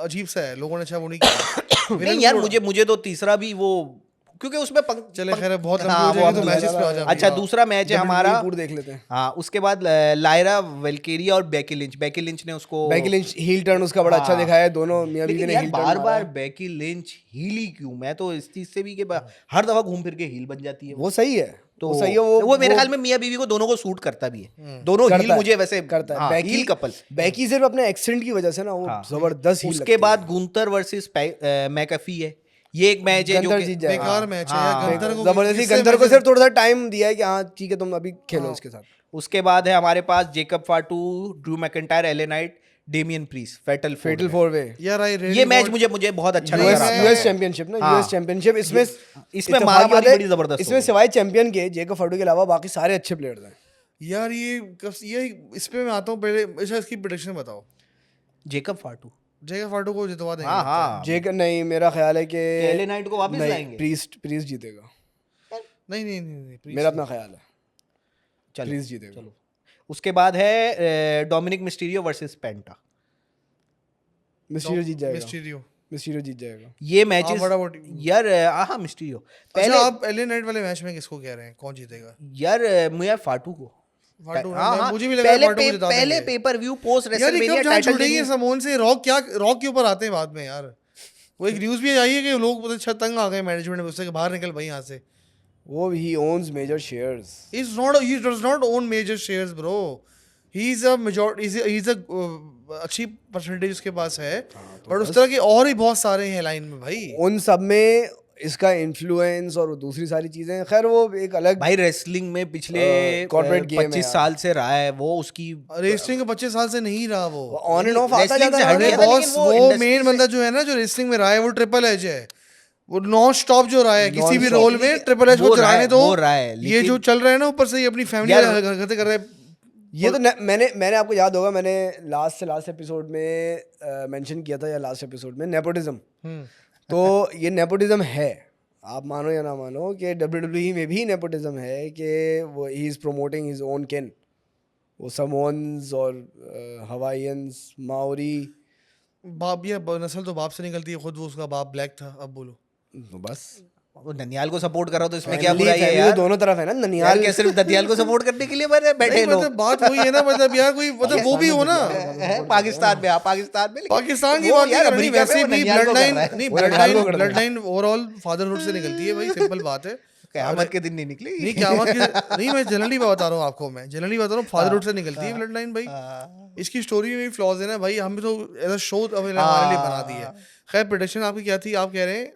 अजीब सा है, लोगों ने अच्छा वो नहीं किया। नहीं यार, मुझे तो तीसरा भी वो, क्योंकि उसमें चले खैर बहुत लंबी हाँ, हो जाएगी, तो वो मैचेस पे आ जाते अच्छा, दूसरा मैच है हमारा, पूरा देख लेते हैं। हाँ उसके बाद लायरा वेल्केरिया और बेकी लिंच ने उसको बेकी लिंच हील टर्न उसका बड़ा अच्छा दिखाया है, दोनों मियां बीवी लेकिन ने यार हील टर्न बार मारा बार है। बेकी लिंच हीली क्यों? मैं तो इस चीज से भी कि हर दफा घूम फिर के हील बन जाती है। वो सही है, तो वो सही है। वो मेरे ख्याल में मियां बीवी को दोनों को सूट करता भी है। दोनों हील मुझे वैसे करता है। हाँ, बेकी हील कपल। बेकी सिर्फ अपने एक्सेंट की वजह से ना वो जबरदस्त हील उसके लगती है। बाद गुंतर वर्सेस मैकफी है, ये एक मैच है जो गंदर कि जीत जाएगा। बेकार मैच है यार। गंदर को जबरदस्ती इससे गंदर को मैचेस- सिर्फ थोड़ा सा टाइम दिया है कि हाँ ठीक है, तुम अभी खेलो इसके साथ। उसके बाद है हमारे पास Jacob Fatu, Drew McIntyre, LA Knight, Damian Priest, fatal fatal 4-way यार आई रियली ये मैच मुझे बहुत अच्छा लगा रहा था। यूएस चैंपियनशिप ना, यूएस चैंपियनशिप। इसमें इसमें इत्तेफाक मारामारी बात है, बड़ी जबरदस्त इसमें सिवाय चैंपियन के जेकब फाटू के अलावा बाकी सारे अच्छे प्लेयर हैं। यार ये इस पे मैं आता हूँ पहले। अच्छा, इसकी प्रेडिक्शन बताओ। जेकब फाटू जेके फाटू को जितवा देंगे हाँ लगता है। हाँ जेक नहीं, मेरा ख्याल है कि एले नाइट को वापस नहीं, लाएंगे प्रीस्ट जीतेगा। नहीं, प्लीज। मेरा अपना ख्याल है चलो प्रीस्ट जीतेगा। चलो उसके बाद है डोमिनिक मिस्टीरियो वर्सेस पेंटा। मिस्टीरियो जीत जाएगा। मिस्टीरियो। मिस्टीरियो जीत जाएगा। ये मैचेस बड़ा वोट। यार हाँ मिस्टीरियो अच्छा, पहले आप एलए नाइट वाले मैच में किसको कह रहे हैं, कौन जीतेगा? यार मुझे फाटू को फाटू ना, हाँ हाँ मुझे भी लग रहा है पहले फाटू को जिता पहले देंगे। पेपर व्यू पोस्ट यार ये रेसलमेनिया कब जहाँ टाइटल छूटेंगे समोन से? रॉक के ऊपर आते हैं बाद में यार। वो एक न्यूज़ भी आई है कि लोग पता अच्छा तंग आ गए मैनेजमेंट में उससे कि बाहर निकल भाई यहाँ से। वो he owns major shares. He does not own major shares, bro. He's a majority. He's a अच्छी परसेंटेज उसके पास है, बट उस तरह के और ही बहुत सारे हैं लाइन में भाई। उन सब में इसका इन्फ्लुएंस और दूसरी सारी चीजें, खैर वो एक अलग भाई रेसलिंग में पिछले corporate game है 25 यार। साल से रहा है वो उसकी रेसलिंग के 25 साल से नहीं रहा वो। ऑन एंड ऑफ आता wrestling जाता से है। हट अरे गया था, बॉस, लेकिन वो वो industry मेन से- बंदा जो है ना जो रेसलिंग में रहा है वो ट्रिपल एच है। वो नॉन स्टॉप जो रहा है किसी भी Non-stop। रोल में ट्रिपल एच वो को रहा है, चलाने दो। वो रहा है, ये लेकिन- जो चल रहा है ना ऊपर से ये अपनी फैमिली यार- वाले हरकतें कर रहे हैं। ये तो मैंने आपको याद होगा, मैंने लास्ट एपिसोड में मेंशन किया था, या लास्ट एपिसोड में, नेपोटिज्म। तो ये नेपोटिज्म है, आप मानो या ना मानो कि WWE में भी नेपोटिज्म है कि वो he is promoting his own किन। वो समोन्स और हवाइयंस, माओरी, बाप ये नस्ल तो बाप से निकलती है, खुद वो उसका बाप ब्लैक था। अब बोलो, तो बस वो ननियाल को सपोर्ट कर रहा हो तो इसमें क्या family- बुराई है family यार? तो दोनों तरफ है ना। यार ननियाल क्या सिर्फ दतियाल को सपोर्ट करने के लिए बैठे नहीं लोग मतलब बात वही है ना, मतलब यार कोई मतलब वो भी हो ना। है पाकिस्तान में, पाकिस्तान में लेकिन पाकिस्तान की वो बात यार नहीं करनी, अमेरिका में वैसे वो भी ननियाल को ब्लड कर लाइन रहा है। नहीं, वो ननियाल को कर रहा है। ब्लड लाइन ओवरऑल फादरहुड से निकलती है भाई, सिंपल बात है। कयामत के दिन नहीं निकली नहीं क़यामत की नहीं, मैं जनरली बता रहा हूँ आपको, मैं जनरली बता रहा हूँ फादरहुड से निकलती है ब्लड लाइन भाई। इसकी स्टोरी में भी फ्लॉज है ना भाई, हम भी तो एज अ शो हमारे लिए बना दी है। खैर प्रेडिक्शन आपकी क्या थी? आप कह रहे हैं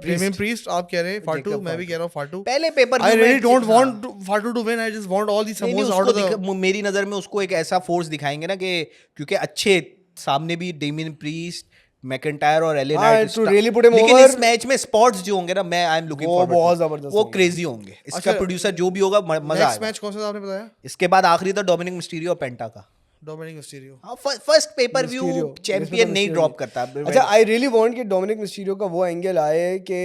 डेमियन प्रीस्ट, आप कह रहे हैं फाटू, मैं भी कह रहा हूँ फाटू। पहले paper I really don't want Fatu to win, I just want all the Samoas out of the. मेरी नजर में उसको एक ऐसा फोर्स दिखाएंगे ना कि क्योंकि अच्छे सामने भी डेमियन प्रीस्ट, मैकेंटायर और एले हाँ, night to really put him लेकिन over- इस मैच में स्पॉट्स जो होंगे ना, मैं आई एम लुकिंग वो फॉरवर्ड बहुत जबरदस्त वो होंगे। क्रेजी होंगे। इसका अच्छा, प्रोड्यूसर जो भी होगा मजा नेक्स्ट आएगा। मैच कौन सा था आपने बताया? इसके बाद आखिरी था डोमिनिक मिस्टीरियो और पेंटा का। Dominik Mysterio. हाँ first pay per view Mysterio, champion इसमें तो नहीं Mysterio ड्रॉप नहीं। करता। अच्छा, आई रियली वांट कि डोमिनिक मिस्टीरियो का वो एंगल आए कि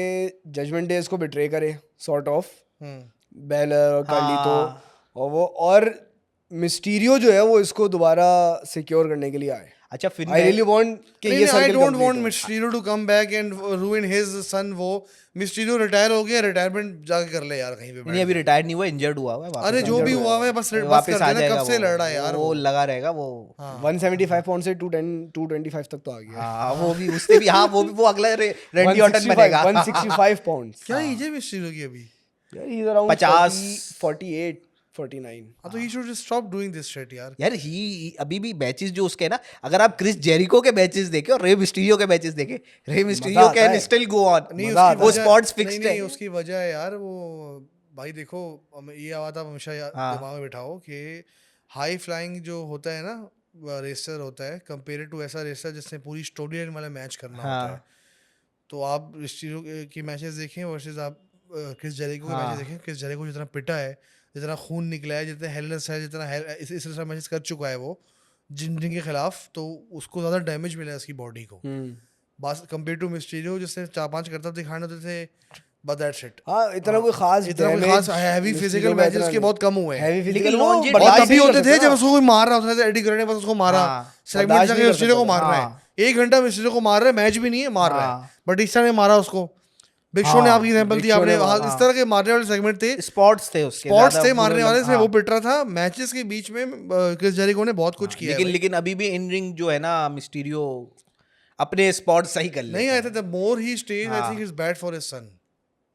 जजमेंट डे इसको बिट्रे करे, सॉर्ट ऑफ बेलर और कार्लितो, और वो और मिस्टीरियो जो है वो इसको दोबारा सिक्योर करने के लिए आए। अच्छा फिर आई रियली वांट कि ये I circle don't complete want हो। Mysterio to come back and ruin his son. वो मिस्टीरियो रिटायर हो गया, रिटायरमेंट जाके कर ले यार कहीं पे नहीं बैठ। अभी रिटायर नहीं हुआ, इंजर्ड हुआ है वापस अरे जो भी हुआ है बस वापस कर आ देना, जाएगा कब से वो। लड़ रहा है यार वो वो। लगा रहेगा वो। 175 पाउंड से 225 तक तो आ गया। हाँ वो भी उससे भी, हाँ वो अगला रैंडी ऑर्टन बनेगा। 165 पाउंड्स। क्या एज है मिस्टीरियो की अभी? यार ही इज अराउंड 50, 48 49। हाँ तो he should just stop doing this shit यार। यार ही अभी भी मैचेस जो उसके ना, अगर आप क्रिस जेरिको के मैचेस देखे और रे मिस्टीरियो के मैचेस देखे, रे मिस्टीरियो आता कैन है। Still go on. नहीं मजा उसकी आता वो वजह- स्पॉट्स नहीं, फिक्स्ड नहीं है। उसकी वजह है यार वो। भाई देखो ये आवाज़ आप हमेशा हाँ। दिमाग में बिठाओ कि हाई फ्लाइंग जो होता है ना रेसर होता है, कंपेयर टू ऐसा रेसर जिसने पूरी स्टोरी लाइन वाला मैच करना हाँ। होता है। तो आप मिस्टीरियो की मैचेस देखें वर्सेस आप क्रिस जेरिको के हाँ। मैचेस देखें। क्रिस जेरिको जितना पिटा है, जितना खून निकला है, जितने हेलनेस है, जितना इस तरह मैचेस कर चुका है वो जिनके खिलाफ, तो उसको ज़्यादा डैमेज मिला है उसकी बॉडी को, बस कंपेयर टू मिस्टीरियो जिसने 4-5 करतब दिखाने होते थे, बट दैट्स इट। हाँ, इतना कोई खास इतना कोई खास हैवी फिजिकल मैचेस उसके बहुत कम हुए हैं। हैवी लेकिन फिजिकल longevity- और बर्दाश्त तभी नहीं कर होते थे सकता जब ना। उसको कोई मार रहा होता था, एडी ग्रेड ने बस उसको मारा, हाँ। सेगमेंट बर्दाश्त जाके नहीं कर मिस्टीरियो को सकता मार रहा हाँ। है, 1 घंटा मिस्टीरियो को मार रहा है, मैच भी नहीं है, मार रहा है। हाँ। बटिस्टा ने मारा उसको, बिग शो ने आपकी एग्जांपल दी Big Show आपने, ने हाँ, मारा। इस तरह के मारने वाले सेगमेंट थे, स्पॉट्स थे उसके स्पॉट्स ज्यादा थे मारने वाले, इसमें हाँ। वो पिट रहा था। मैचेस के बीच में क्रिस जेरिको ने बहुत कुछ किया है लेकिन भाई। लेकिन अभी भी इन रिंग जो है ना, मिस्टीरियो अपने स्पॉट सही कर ले। नहीं आया था, the more he stage I think is bad for his son,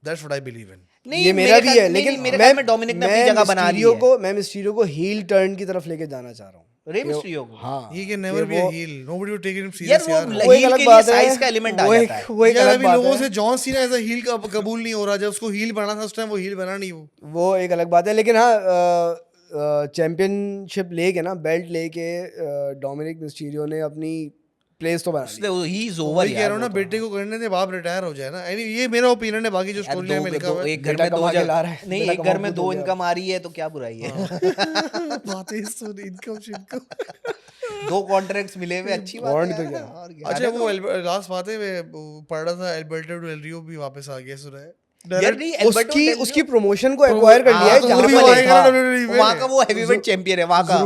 that's what I believe in. नहीं ये मेरा भी है, लेकिन मेरे ख्याल में डोमिनिक ने अपनी जगह बना ली है। मैं मिस्टीरियो को हील टर्न की तरफ लेके जाना चाह रहा हूँ। रे मिस्टीरियो को हाँ, he can never be a heel, nobody will take him यार सीरियस वो यार। वो एक हील अलग के लिए बात है। साइज का एलिमेंट आ वो जाता है। वो एक यार अलग अभी बात लोगों है। से John Cena as a heal का कबूल नहीं हो रहा, जब उसको हील बनाना था उस टाइम वो हील बना नहीं वो एक अलग बात है, लेकिन हाँ, चैंपियनशिप लेके ना, बेल्ट लेके डोमिनिक मिस्टीरियो ने अपनी प्लेस तो बना उसने ली। ही इज ओवर वही कह रहा यार हूँ ना, बेटे को करने दे, बाप रिटायर हो जाए ना। ये मेरा ओपिनियन है, बाकी जो यार, स्टोरी लाइन में लिखा हुआ है। एक घर बेटा में दो कमा के जगह ला रहा है, नहीं, बेटा एक घर में कमा खुद दो हो गया। इनकम आ रही है तो क्या बुराई है। बातें सुन, इनकम शिनकम। दो कॉन्ट्रैक्ट्स मिले हुए, अच्छी बात Bond है तो यार, क्या? और क्या। अच्छा वो लास्ट बात है, मैं पढ़ रहा था एल्बर्टो डेल रियो भी वापस आ गया, सुना है? यार नहीं, एल्बर्टो उसकी डेल रियो- उसकी प्रमोशन को एक्वायर कर लिया है तो जहाँ वो भी पर वो एक आएगा था। ना WWE में। वहाँ का वो हेवीवेट चैंपियन है वहाँ का।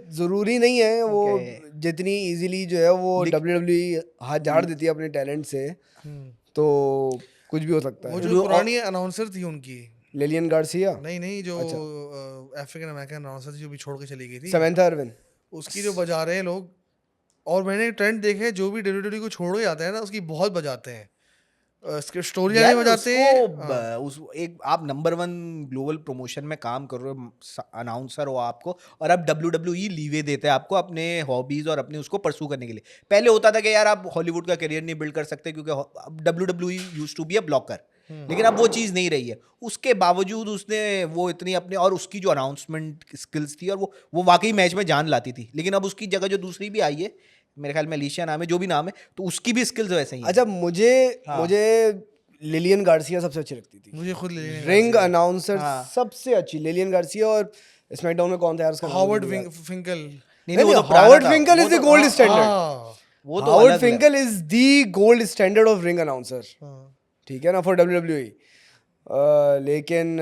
जरूरी नहीं है वो Okay. जितनी इजीली जो है वो WWE हाथ झाड़ देती है अपने टैलेंट से, तो कुछ भी हो सकता वो है। जो पुरानी अनाउंसर थी उनकी, लिलियन गार्सिया, नहीं जो अफ्रीकन अमेरिकन अनाउंसर थी जो भी छोड़ के चली गई थी, समंथा अर्विन, उसकी जो बजा रहे हैं लोग। और मैंने ट्रेंड देखे हैं, जो भी WWE को छोड़ के जाते हैं ना, उसकी बहुत बजाते हैं, स्टोरी यार लाइन बजाते हैं। उसको उस एक आप नंबर 1 ग्लोबल प्रमोशन में काम कर रहे हो, अनाउंसर हो आपको, और अब WWE लीवे देते हैं आपको अपने हॉबीज और अपने उसको परसू करने के लिए। पहले होता था कि यार आप हॉलीवुड का करियर नहीं बिल्ड कर सकते क्योंकि अब WWE used to be a blocker, लेकिन अब वो चीज़ नहीं रही है। उसके बावजूद उसने वो इतनी अपने, और उसकी जो अनाउंसमेंट स्किल्स थी, और वो वाकई मैच में जान लाती थी। लेकिन अब उसकी जगह जो दूसरी भी आई है, मेरे ख्याल में अलीशिया नाम है, जो भी नाम है, तो उसकी भी स्किल्स वैसे ही हैं। अच्छा मुझे लिलियन गार्सिया सबसे अच्छी लगती थी। मुझे खुद ले रिंग अनाउंसर हाँ। सबसे अच्छी लिलियन गार्सिया। और स्मैकडाउन में कौन था यार उसका नाम? हावर्ड मुझे याद- फिंकल। नहीं, वो तो पुराना हावर्ड था। फिंकल वो इज द तो- गोल्ड स्टैंडर्ड। वो तो हावर्ड अलग है। Finkel is the gold standard of ring announcer, ठीक है ना, फॉर WWE। लेकिन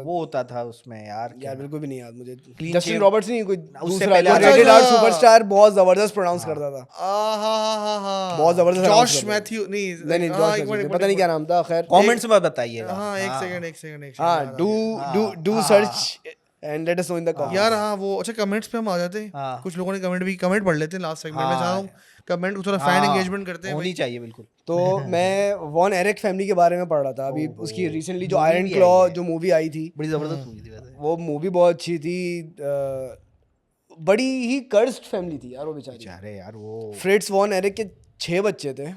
वो होता था उसमें यार, यार बिल्कुल भी नहीं याद मुझे। Clean जस्टिन shave- रॉबर्ट्स नहीं, कोई उससे दूसरा पहले जो आता रेटेड था। आर सुपरस्टार बहुत जबरदस्त प्रोनाउंस करता था। बहुत जबरदस्त announce जॉश करता था। मैथ्यू नहीं नहीं हाँ, जॉश एक मिनट, पता नहीं क्या नाम था, खैर कमेंट्स में बताइएगा। हाँ एक सेकंड हाँ do search and let us know in the comments. यार हाँ वो अच्छा, कमेंट्स पे हम आ जाते हैं। हाँ। कुछ लोगों ने कमेंट पढ़ लेते हैं लास्ट सेगमेंट में। हाँ। चाहूँ कमेंट को थोड़ा फैन एंगेजमेंट करते हैं होनी भाई। चाहिए बिल्कुल। तो मैं वॉन एरिक फैमिली के बारे में पढ़ रहा था अभी। उसकी रिसेंटली जो movie आयरन भी क्लॉ आई है। जो मूवी आई थी, बड़ी जबरदस्त मूवी थी वैसे। वो मूवी बहुत अच्छी थी। बड़ी ही कर्स्ड फैमिली थी यार वो बेचारी। बेचारे यार वो, फ्रिट्स वॉन एरिक के 6 बच्चे थे,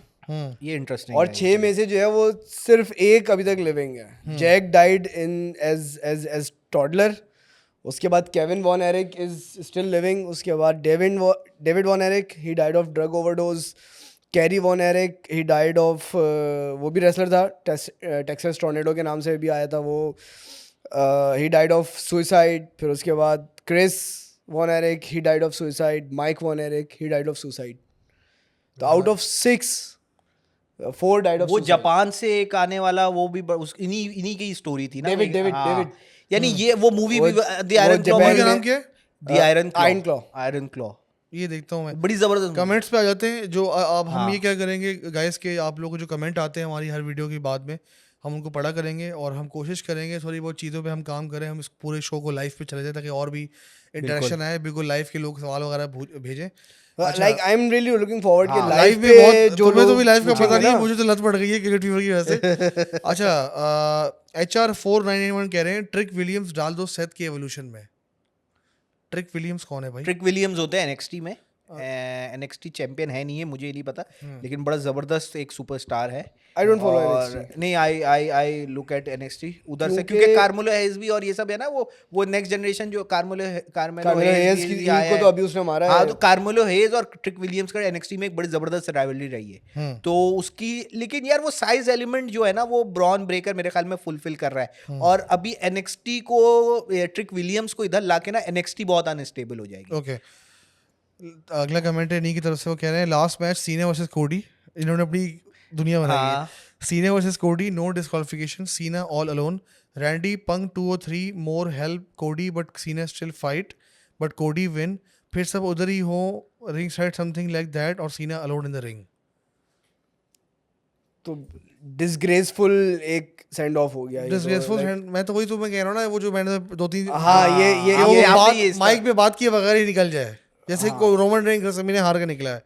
ये इंटरेस्टिंग और 6 में से जो है वो सिर्फ एक अभी तक लिविंग है। Jack died in as toddler. उसके बाद Kevin Von Erich is still living. उसके बाद David Von Erich, he died of drug overdose. Kerry Von Erich, he died of, वो भी रेसलर था, टेक्सास टोर्नेडो के नाम से भी आया था वो, ही डाइड ऑफ सुसाइड। फिर उसके बाद Chris Von Erich, he died of suicide. Mike Von Erich, he died of suicide. तो आउट ऑफ 6 4 डाइड ऑफ वो जापान से एक आने वाला, वो भी इन्हीं की स्टोरी थी ना। डेविड। यानी ये वो मूवी भी the Iron Claw. Japan movie का नाम क्या है? The Iron Iron Claw। Iron Claw ये देखता हूँ मैं। बड़ी जबरदस्त कमेंट्स पे आ जाते हैं जो अब हम ये क्या करेंगे गाइस के, आप लोगों को जो कमेंट आते हैं हमारी हर वीडियो के बाद में, हम उनको पढ़ा करेंगे और हम कोशिश करेंगे थोड़ी बहुत चीज़ों पे हम काम करें। हम इस पूरे शो को लाइव पे चले जाए ताकि और भी इंटरेक्शन आए। बिल्कुल लाइव के लोग सवाल वगैरह भेजें। Like I am really looking forward कि लाइव लाइव में पे बहुत, जो तुम्हें तो भी लोग लाइव का पता पूछेंगे नहीं है, ना, मुझे तो लत पड़ गई है क्रिकेट फीवर की वजह से। अच्छा HR 4991 कह रहे हैं ट्रिक विलियम्स डाल दो सेथ के एवोल्यूशन में। ट्रिक विलियम्स कौन है भाई? ट्रिक विलियम्स होते हैं NXT में। NXT चैंपियन है नहीं है, मुझे नहीं पता, लेकिन बड़ा जबरदस्त एक सुपरस्टार है। I don't follow और NXT। नहीं, आई लुक एट NXT उधर से, क्योंकि कार्मेलो हेज भी और ये सब है ना, वो नेक्स्ट जनरेशन जो कार्मेलो हेज हेज की को तो अभी उसने मारा हाँ, है। तो कार्मेलो हेज और ट्रिक विलियम्स का NXT में एक बड़ी जबरदस्त राइवलरी रही है। तो उसकी, लेकिन यार वो साइज एलिमेंट जो है ना, वो ब्रॉन ब्रेकर मेरे ख्याल में फुलफिल कर रहा है। और अभी NXT को ट्रिक विलियम्स को इधर लाके ना NXT बहुत अनस्टेबल हो जाएगी। ओके अगला कमेंट है नी की तरफ से। वो कह रहे हैं लास्ट मैच सीने वर्सेस कोडी, इन्होंने अपनी दुनिया बनाई है। हाँ। सीने वर्सेस कोडी, नो डिस्क्वालिफिकेशन, सीना ऑल अलोन, रैंडी पंग 2 और 3 मोर हेल्प कोडी बट सीना स्टिल फाइट बट कोडी विन, फिर सब उधर ही हो ring side something like that और सीना अलोन इन द रिंग। तो डिसग्रेसफुल एक सेंड ऑफ हो गया ये तो, डिस्ग्रेसफुल like- मैं तो वही तो मैं कह रहा हूँ ना, वो जो मैंने 2-3 हाँ ये वो ये आपने बात ये इसका- माइक पे बात किए बगैर ही निकल जाए, जैसे कोई रोमन रेंस ने हार के निकला है।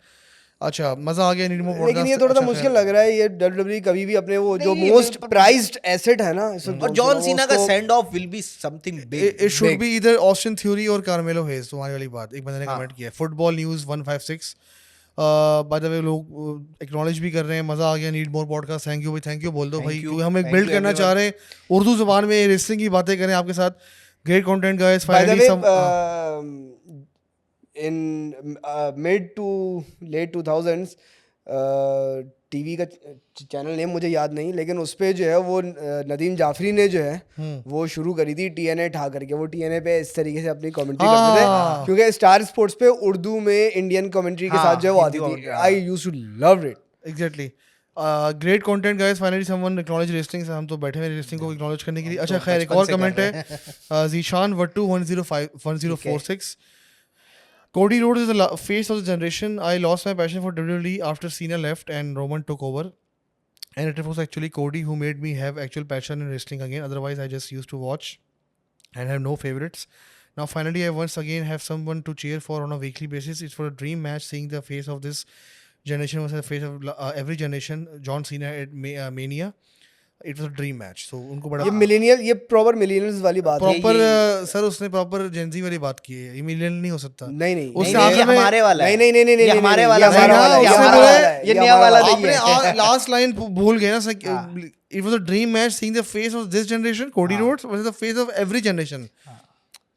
अच्छा मजा आ गया नीडमो पॉडकास्ट। लेकिन ये थोड़ा सा मुश्किल लग रहा है ये WWE कभी भी अपने वो जो नहीं, मोस्ट प्राइज्ड एसेट है ना इस वक्त, और जॉन सीना का send off will be something big. It should be इधर ऑस्टिन थ्योरी और कार्मेलो हेज। तुम्हारी वाली बात एक बंदे ने कमेंट किया है, football news 156। By the way लोग एक्नॉलेज भी कर रहे हैं, मजा आ गया need more podcast. Thank you भाई, थैंक यू बोल दो भाई, you, क्योंकि हम एक thank बिल्ड you करना चाह रहे हैं उर्दू जुबान में रेसलिंग की बातें करें आपके साथ। Great content guys. By the finally way, some in mid to late 2000s TV का चैनल नेम मुझे याद नहीं, लेकिन उस पे जो है वो नदीम जाफरी ने जो है वो शुरू करी थी TNA ठा करके। वो TNA पे इस तरीके से अपनी कमेंट्री करते थे, क्योंकि स्टार स्पोर्ट्स पे उर्दू में इंडियन कमेंट्री के साथ जो है वो आती थी। I used to love it. Exactly. Great content guys, finally someone acknowledge wrestling. हम तो बैठे हुए रेसलिंग को एक्नॉलेज करने के लिए। अच्छा खैर, एक और कमेंट है Zeeshan Wattoo 1046। Cody Rhodes is the face of the generation. I lost my passion for WWE after Cena left and Roman took over. And it was actually Cody who made me have actual passion in wrestling again. Otherwise, I just used to watch and have no favorites. Now, finally, I once again have someone to cheer for on a weekly basis. It's for a dream match, seeing the face of this generation was the face of every generation. John Cena at Mania. It was a dream match. So उनको बड़ा ये millennial, ये proper millennials वाली बात है। Proper sir उसने proper Gen Z वाली बात की है। ये मिलियन नहीं हो सकता। नहीं नहीं उससे नहीं, ये आगे में हमारे वाला है। नहीं नहीं नहीं नहीं ये नहीं, हमारे नहीं, वाला ये हमारा है। वाला है, उसने ये हमारा बोला वाला है, ये ये नया हमारा वाला वाला नहीं है। आपने लास्ट लाइन भूल गए ना sir. It was a dream match seeing the face of this generation. Cody Rhodes was the face of every generation.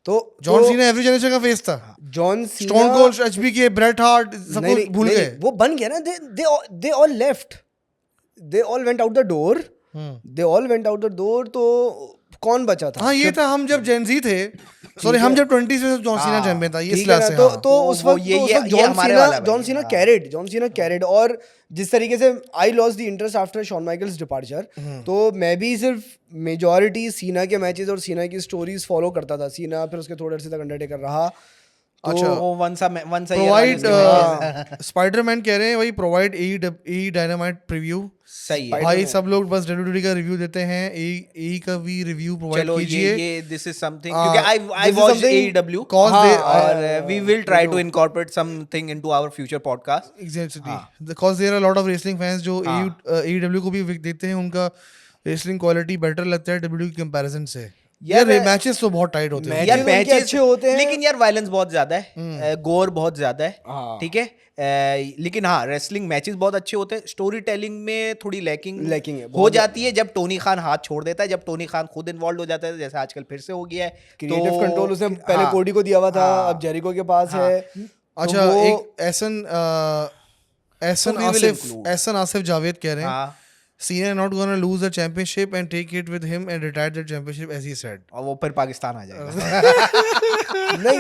तो जॉन सीना एवरी जनरेशन का फेस था। John stone cold, HBK, Bret Hart सब कुछ भूल गए। वो बन गया ना। They all left, they all went out the door, they all went out the door. तो कौन बचा था? हाँ, ये था हम जब जेंजी थे। सॉरी, हम जब 20s में जॉन सीना चैंपियन था। ये ठीक है स्लैश ना। से। तो उस वक्त जॉन सीना कैरिड। और जिस तरीके से I lost the interest after Shawn Michaels departure, तो मैं भी सिर्फ मेजॉरिटी सीना के मैचेस और सीना की स्टोरीज फॉलो करता था। सीना, फिर उसके थोड़े अर्से तक अंडरटेकर रहा। अच्छा, वो वंसा प्रोवाइड स्पाइडरमैन कह रहे हैं वही प्रोवाइड ई डायनामाइट प्रीव्यू। सही है भाई सब लोग बस WWE का रिव्यू देते हैं। ई का भी रिव्यू प्रोवाइड चलो कीजिए। ये दिस इज समथिंग, क्योंकि I this is watch something AEW cause they और we will try to incorporate something into our future podcast. Exactly, because there are lot of wrestling fans जो AEW को भी देखते हैं। उनका रेसलिंग क्वालिटी बेटर लगता है WWE की कंपैरिजन से। यार मैचेस तो बहुत टाइट होते हैं। यार उनके मैचेस अच्छे होते हैं, लेकिन यार वायलेंस बहुत ज्यादा है, गोर बहुत ज्यादा है। हाँ। ठीक है, लेकिन हाँ रेसलिंग मैचेस बहुत अच्छे होते हैं। स्टोरी टेलिंग में थोड़ी लैकिंग है हो जाती है जब टोनी खान हाथ छोड़ देता है, जब टोनी खान खुद इन्वॉल्व हो जाता है, जैसे आजकल फिर से हो गया है। क्रिएटिव कंट्रोल उसने पहले कोडी को दिया हुआ था, अब जेरिको के पास है। अच्छा, एक एहसन आसिफ जावेद कह रहे हैं Cena not gonna lose the championship and take it with him and retire the championship as he said. और वो फिर पाकिस्तान आ जाएगा। नहीं,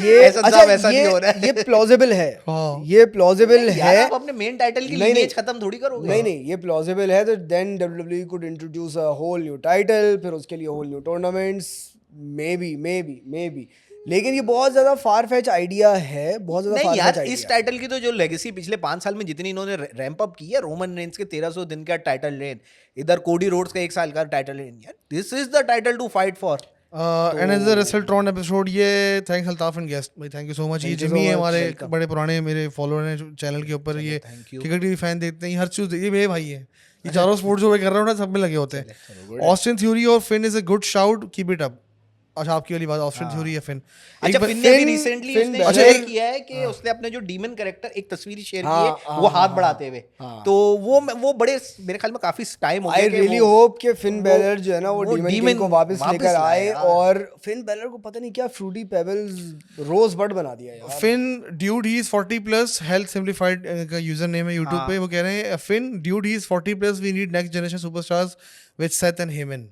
ये ऐसा अच्छा, वैसा नहीं हो रहा है। ये प्लॉजिबल है। हाँ। ये प्लॉजिबल है। आप अपने मेन टाइटल की नहीं, लीनेज खत्म थोड़ी करोगे। नहीं, ये प्लॉजिबल है। तो then WWE could introduce a whole new title, फिर उसके लिए whole new tournaments, maybe। लेकिन ये बहुत ज्यादा फार फेच आइडिया है, बहुत ज्यादा नहीं फार यार, फेच इस आइडिया। टाइटल की तो जो लेगेसी पिछले 5 साल में जितनी इन्होंने रैंप अप की है, रोमन रेंस के 1300 दिन का टाइटल रेन, इधर कोडी रोड्स का 1 साल का टाइटल रेन, यार this is the title to fight for. Another WrestleTron episode. ये थैंक्स अल्ताफ एंड गेस्ट भाई, थैंक यू सो मच। ये जिमी है, हमारे बड़े पुराने मेरे फॉलोअर हैं चैनल के ऊपर। ये क्रिकेट के भी फैन देखते हैं, हर चीज। ये मेरे भाई है, ये चारों स्पोर्ट्स जो मैं कर रहा हूँ ना, सब में लगे होते हैं। ऑस्टिन थ्योरी और Finn is a good shout, keep it up. अच्छा, आपकी वाली बात, ऑस्टिन थ्योरी या फिन? अच्छा, फिन ने भी रिसेंटली उसने अच्छा, शेयर किया है कि उसने अपने जो डीमन कैरेक्टर एक तस्वीर शेयर की है, वो हाथ बढ़ाते हुए। तो वो बड़े मेरे ख्याल में काफी टाइम हो गया। आई रियली होप कि फिन बैलर जो है ना वो डीमन Demon को वापस लेकर लाए आए, और फिन बैलर को पता नहीं क्या फ्रूटी पेबल्स रोजबड बना दिया यार। Finn dude he is 40+ health simplified का यूजर नेम है यूट्यूब पे। वो कह रहे हैं Finn dude he is 40+, we need next generation superstars with Seth and Heyman.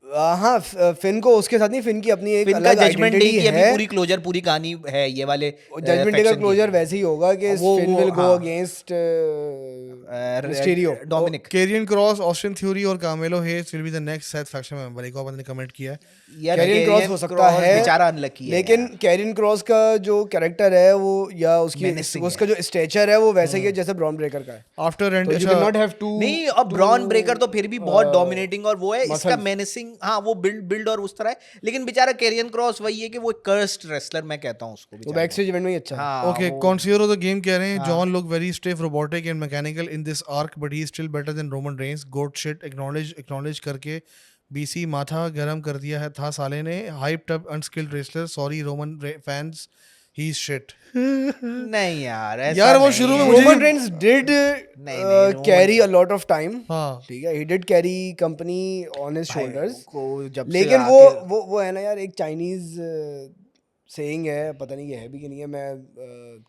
हाँ, फिन को उसके साथ नहीं, फिन की अपनी एक फिन का अलग जजमेंट डे आइडेंटिटी की अभी है। पूरी क्लोजर, पूरी कहानी है ये वाले जजमेंट डे का क्लोजर वैसे ही होगा कि Finn will go against Mysterio, Dominik. Karrion Kross, Austin Theory और Carmelo Hayes will be the next Seth faction member. एक और बंदे ने कमेंट किया है। कैरियन क्रॉस हो सकता है, बेचारा अनलकी है। लेकिन कैरियन क्रॉस का जो कैरेक्टर है वो, या उसका जो स्टेचर है वो वैसे ही है जैसे ब्रॉन ब्रेकर का है। After and you can not have to. नहीं, अब ब्रॉन ब्रेकर तो फिर भी बहुत डोमिनेटिंग और वो है, इसका मेनेसिंग, हाँ वो बिल्ड और उस तरह है। लेकिन बेचारा कैरियन क्रॉस वही है कि वो कर्स्ड रेसलर मैं कहता हूँ उसको। वो बैक स्टेज इवेंट में ही अच्छा है। हाँ, okay, connoisseur of the game कह रहे हैं John look very stiff, robotic and mechanical in this arc, but he is still better than Roman Reigns. Goat shit acknowledge करके BC माथा गरम कर दिया है था साले ने। Hyped up unskilled wrestler, sorry Roman fans, he is shit. नहीं यार, ऐसा यार वो नहीं शुरू में है। मुझे Roman Reigns did carry a lot of time. हाँ, ठीक है, he did carry company on his shoulders. को जब से लेकिन आके- वो है ना यार, एक चाइनीज सेइंग है, पता नहीं ये है भी कि नहीं है, मैं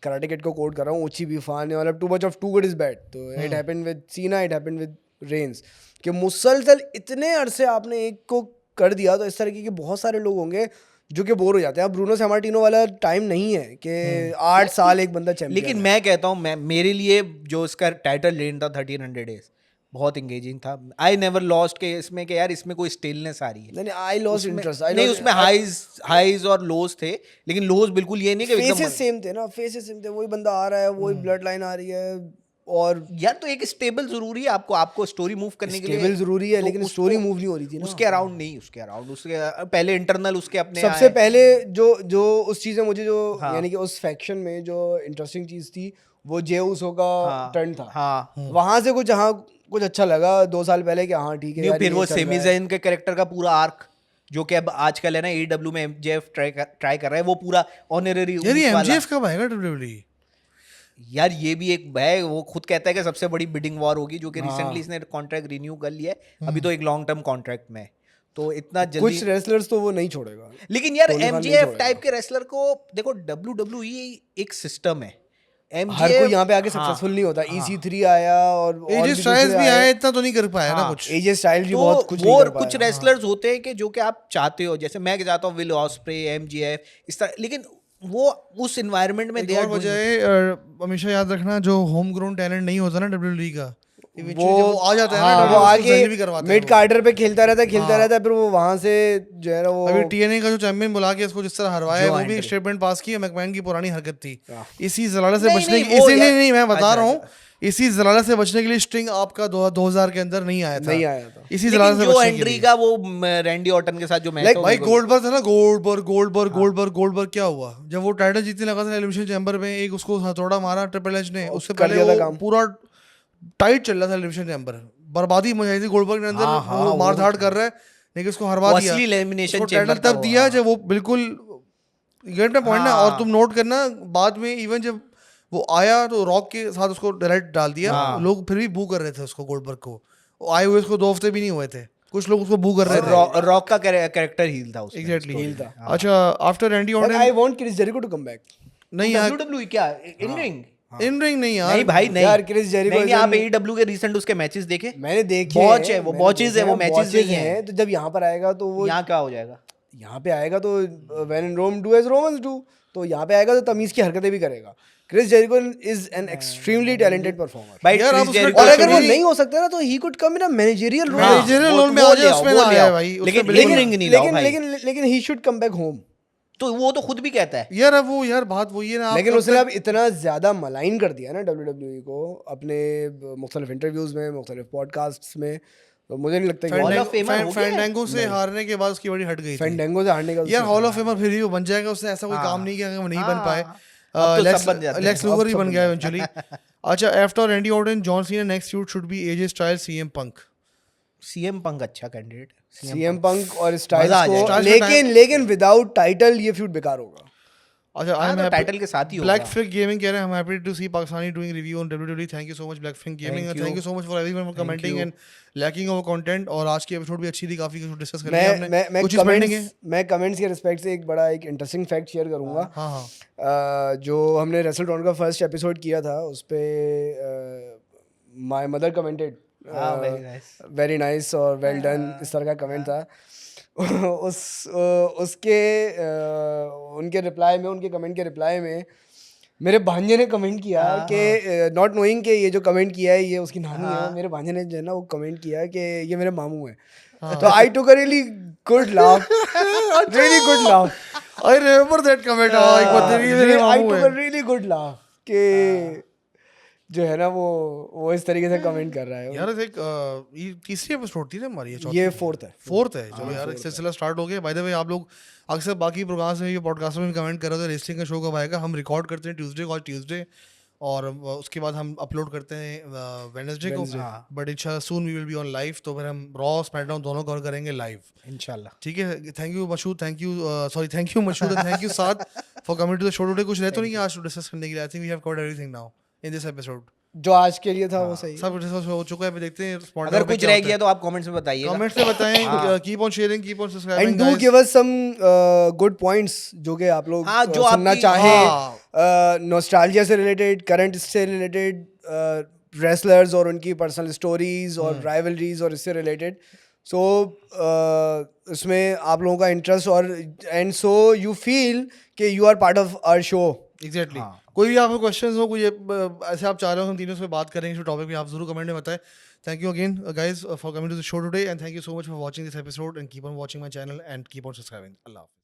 कराटे किड को कोट कर रहा हूँ, ऊंची भी फान है, मतलब too much of too good is bad. तो it happened with Cena, it happened with Reigns, कि मुसलसल इतने अरसे आपने एक को कर दिया, तो इस तरीके के बहुत सारे लोग होंगे जो कि बोर हो जाते हैं। अब ब्रूनो सैमार्टिनो वाला टाइम नहीं है कि 8 साल एक बंदा चैंपियन लेकिन मैं कहता हूँ, मैं मेरे लिए जो इसका टाइटल रेन था 1300 डेज बहुत इंगेजिंग था। आई नेवर लॉस्ट के इसमें कि यार इसमें कोई स्टिलनेस आ रही है। नहीं, आई लॉस्ट इंटरेस्ट। नहीं, उसमें हाईज और लोज थे, लेकिन लोज बिल्कुल ये नहीं कि एकदम फेसेस सेम थे ना, फेसेस सेम थे, वही बंदा आ रहा है, वही ब्लड लाइन आ रही है, और यार तो एक स्टेबल जरूरी है, आपको स्टोरी मूव करने के लिए स्टेबल जरूरी है, तो लेकिन उसको- स्टोरी मूव नहीं हो रही थी ना उसके अराउंड नहीं, उसके अराउंड उसके पहले इंटरनल उसके अपने सबसे आए। पहले जो उस चीज़ में मुझे जो हाँ। यानी कि उस फैक्शन में जो इंटरेस्टिंग चीज़ थी, वो जे उसो का हाँ, टर्न था। हाँ। वहां से कुछ हाँ कुछ अच्छा लगा 2 साल पहले कि हाँ ठीक है नहीं, यार, फिर ये वो चल रहा सेमी है। ज़ैन के कैरेक्टर का पूरा आर्क जो कि अब आजकल है ना AEW में MJF ट्राई कर रहा है, वो पूरा ऑनरेरी यार ये MJF कब आएगा WWE? यार ये भी एक है, वो खुद कहता है कि सबसे बड़ी बिडिंग वॉर होगी, जो कि हाँ। रिसेंटली इसने कॉन्ट्रैक्ट रिन्यू कर लिया है, अभी तो एक लॉन्ग टर्म कॉन्ट्रैक्ट में है, तो इतना कुछ जल्दी। रेसलर्स तो वो नहीं छोड़ेगा, लेकिन यार टोनी खान नहीं MJF छोड़ेगा। टाइप के रेसलर को देखो, WWE एक सिस्टम है। हर कोई यहाँ पे आके हाँ, सक्सेसफुल नहीं होता। हाँ। EC3 आया और AJ Styles भी आया, इतना तो नहीं कर पाया ना हाँ। कुछ। AJ स्टाइल भी तो बहुत कुछ वो नहीं कर कुछ पाया। रेसलर्स होते हैं कि जो कि आप चाहते हो, जैसे मैं चाहता हूँ विल ऑस्प्रे, MJF इस तरह, लेकिन वो उस एनवायरनमेंट में एक they और are doing वजह it। है, हमेशा याद रखना, जो होम ग्रोन टैलेंट नहीं होता ना WWE का, eventually वो जब वो आ जाता है हाँ, ना, वो उसको आके जल्दी भी करवाते हैं मिड वो। कार्टर पे खेलता रहता हाँ। है, फिर वो वहां से जो है ना वो अभी TNA का जो चैंपियन बुला के इसको जिस तरह हरवाया है, जो वो भी एक एंट्री। स्टेटमेंट पास की है, मैकमैन की पुरानी हरकत थी। हाँ। इसी जलालत से नहीं, बचने नहीं, वो इसीलिए यार- नहीं, मैं बता अच्छा, रहा हूँ, अच्छा। इसी जलालत से बचने के लिए स्टिंग आपका 2000 के अंदर नहीं आया था। नहीं आया था। इसी लेकिन जलालत से जो बचने के एंड्री लिए। का वो रैंडी ऑर्टन के साथ जो मैच Like, भाई गोल्डबर्ग था ना, गोल्डबर्ग क्या हुआ जब वो टाइटल जीतने लगा था एलिमिनेशन चैम्बर में, एक उसको हथौड़ा मारा ट्रिपल एच ने, उससे कर पहले दिया था वो काम। पूरा टाइट चल रहा था एलिमिनेशन चैम्बर, बर्बादी मचाई थी गोल्डबर्ग ने अंदर। हाँ, हाँ, वो वो मार धाड़ कर रहा है, लेकिन उसको हरवा वो दिया। असली elimination उसको chamber टाइटल था तब वो, दिया हाँ। जब वो बिल्कुल गेट में पॉइंट ना। हाँ। और तुम नोट करना, बाद में इवन जब वो आया तो रॉक के साथ उसको डायरेक्ट डाल दिया। हाँ। लोग फिर भी बू कर रहे थे उसको, गोल्डबर्ग को। वो आए हुए उसको 2 हफ्ते भी नहीं हुए थे, कुछ लोग उसको बू कर रहे थे। रॉक का कैरेक्टर हील था उसमें। एग्जैक्टली Heel था। अच्छा, after Randy Like, Orton I want Chris Jericho to come back. नहीं यार, WWE क्या इन रिंग? इन रिंग नहीं यार। नहीं भाई, नहीं यार, Chris Jericho नहीं, is आप an- AEW के रिसेंट उसके मैचेस देखे? मैंने देखे बॉच हैं, है वो, मैंने बॉचेस देखे है वो, हैं, मैचेस botches नहीं है। हैं। तो जब यहाँ पर आएगा तो वो यहाँ क्या हो जाएगा? यहाँ पे आएगा तो when in Rome do as Romans do, तो यहाँ पे आएगा तो तमीज की हरकतें भी करेगा। Chris Jericho is an extremely talented performer. भाई यार, आप Chris उसका Jericho और अगर वो मेरी- नहीं हो सकता ना, तो he could come in a managerial role. हाँ, मैनेजरियल वो- रोल में वो आ ले जाए, आओ, उसमें वो ना ले आया आओ। भाई, उसका लेकिन बिल्कुल इन रिंग नहीं लाओ भाई। लेकिन he should come back home. तो वो तो खुद भी कहता है। यार, अब वो यार बात वही है ना, आप लेकिन कब उसने तक- अब इतना ज्यादा मलाइन कर दिया ना WWE को अपने मुख्तलिफ इंटरव्यूज में, मुख्तलिफ पॉडकास्ट्स में, तो मुझे नहीं लगता Hall कि of Famer हो गया है? फैंडांगो से हारने के बाद उसकी बड़ी हट गई थी। फैंडांगो से हारने का यार, हॉल ऑफ फेमर फिर भी वो बन जाएगा, उसने ऐसा कोई हाँ। काम नहीं किया कि वो नहीं हाँ, बन पाए। अब तो सब बन जाते हैं। लेक्स लूगर अब ही सब बन बन गया जाते इवेंचुअली। अच्छा, after Randy Orton, John Cena, next feud should be AJ Styles, CM Punk. CM Punk अच्छा कैंडिडेट है। CM पंक और मजा स्टाइल्स आ को, जाएगा। लेकिन विदाउट टाइटल ये फ्यूड बेकार होगा। अच्छा, हाँ, तो टाइटल के साथ ही होगा। ब्लैक फिग गेमिंग कह रहे हैं, I'm happy to see Pakistani doing review on WWE. Thank you so much Black Fig Gaming, and thank you so much for everyone for commenting and liking our content. और आज की episode भी अच्छी थी, काफी कुछ डिस्कस कर लिया हमने। कुछ चीज पेंडिंग है। मैं कमेंट्स के रिस्पेक्ट से एक बड़ा एक इंटरेस्टिंग फैक्ट शेयर करूंगा। हाँ हाँ। जो हमने रेसलट्रॉन का फर्स्ट एपिसोड किया था, उस पे my mother commented very nice. Very nice और वेल डन, इस तरह का कमेंट था। उसके उनके रिप्लाई में, उनके कमेंट के रिप्लाई में मेरे भांजे ने कमेंट किया कि नॉट नोइंग कि ये जो कमेंट किया है ये उसकी नानी है, मेरे भांजे ने जो है ना वो कमेंट किया कि ये मेरे मामू हैं। तो I took a really good laugh, really good laugh. I remember that comment. हाँ, एक बंदे ने मेरे आई मामू टुक है। अ रियली गुड लाफ कि जो है ना वो इस तरीके से कमेंट कर रहा है। यार, एक ये तीसरी एपिसोड थी ना हमारी, ये ये फोर्थ है। फोर्थ है। चलो यार, एक सिलसिला स्टार्ट हो गया। बाय द वे, आप लोग अक्सर बाकी प्रोग्राम्स में, ये पॉडकास्ट में भी कमेंट कर रहे थे रेसलिंग का शो कब आएगा। हम रिकॉर्ड करते हैं ट्यूसडे को, आज ट्यूसडे, और उसके बाद हम अपलोड करते हैं वेडनेसडे को। बट इंशाल्लाह soon we will be on live, तो फिर हम रॉ स्मैकडाउन दोनों कवर करेंगे लाइव इंशाल्लाह। ठीक है। Thank you Mashhood, thank you Mashhood, thank you Saad for coming to the show today. कुछ रह तो नहीं कि आज डिस्कस करने के लिए? I think we have covered everything now in this episode. जो आज के लिए था वो सही है। सब डिस्कस हो चुका है, अभी देखते हैं Sponsor अगर पे कुछ क्या रह होता है। गया तो आप कमेंट्स में बताइएगा। कमेंट्स में बताएं, keep on sharing, keep on subscribing and do give us some good points जो कि आप लोग हाँ, जो सुनना आपकी- चाहें, नॉस्टैल्जिया से रिलेटेड, करंट से रिलेटेड, रेसलर्स और उनकी पर्सनल स्टोरीज और राइवलरीज और इससे रिलेटेड। सो उसमें आप लोगों का इंटरेस्ट और एंड सो यू फील कि you are part of our show. Exactly हाँ। कोई भी आपको क्वेश्चंस हो, कोई ऐसे आप चाह रहे हो हम तीनों से बात करेंगे इस टॉपिक पे, आप जरूर कमेंट में बताएं। Thank you again guys for coming to the show today, and thank you so much for watching this episode, and keep on watching my channel and keep on subscribing. अल्लाह हाफ़िज़।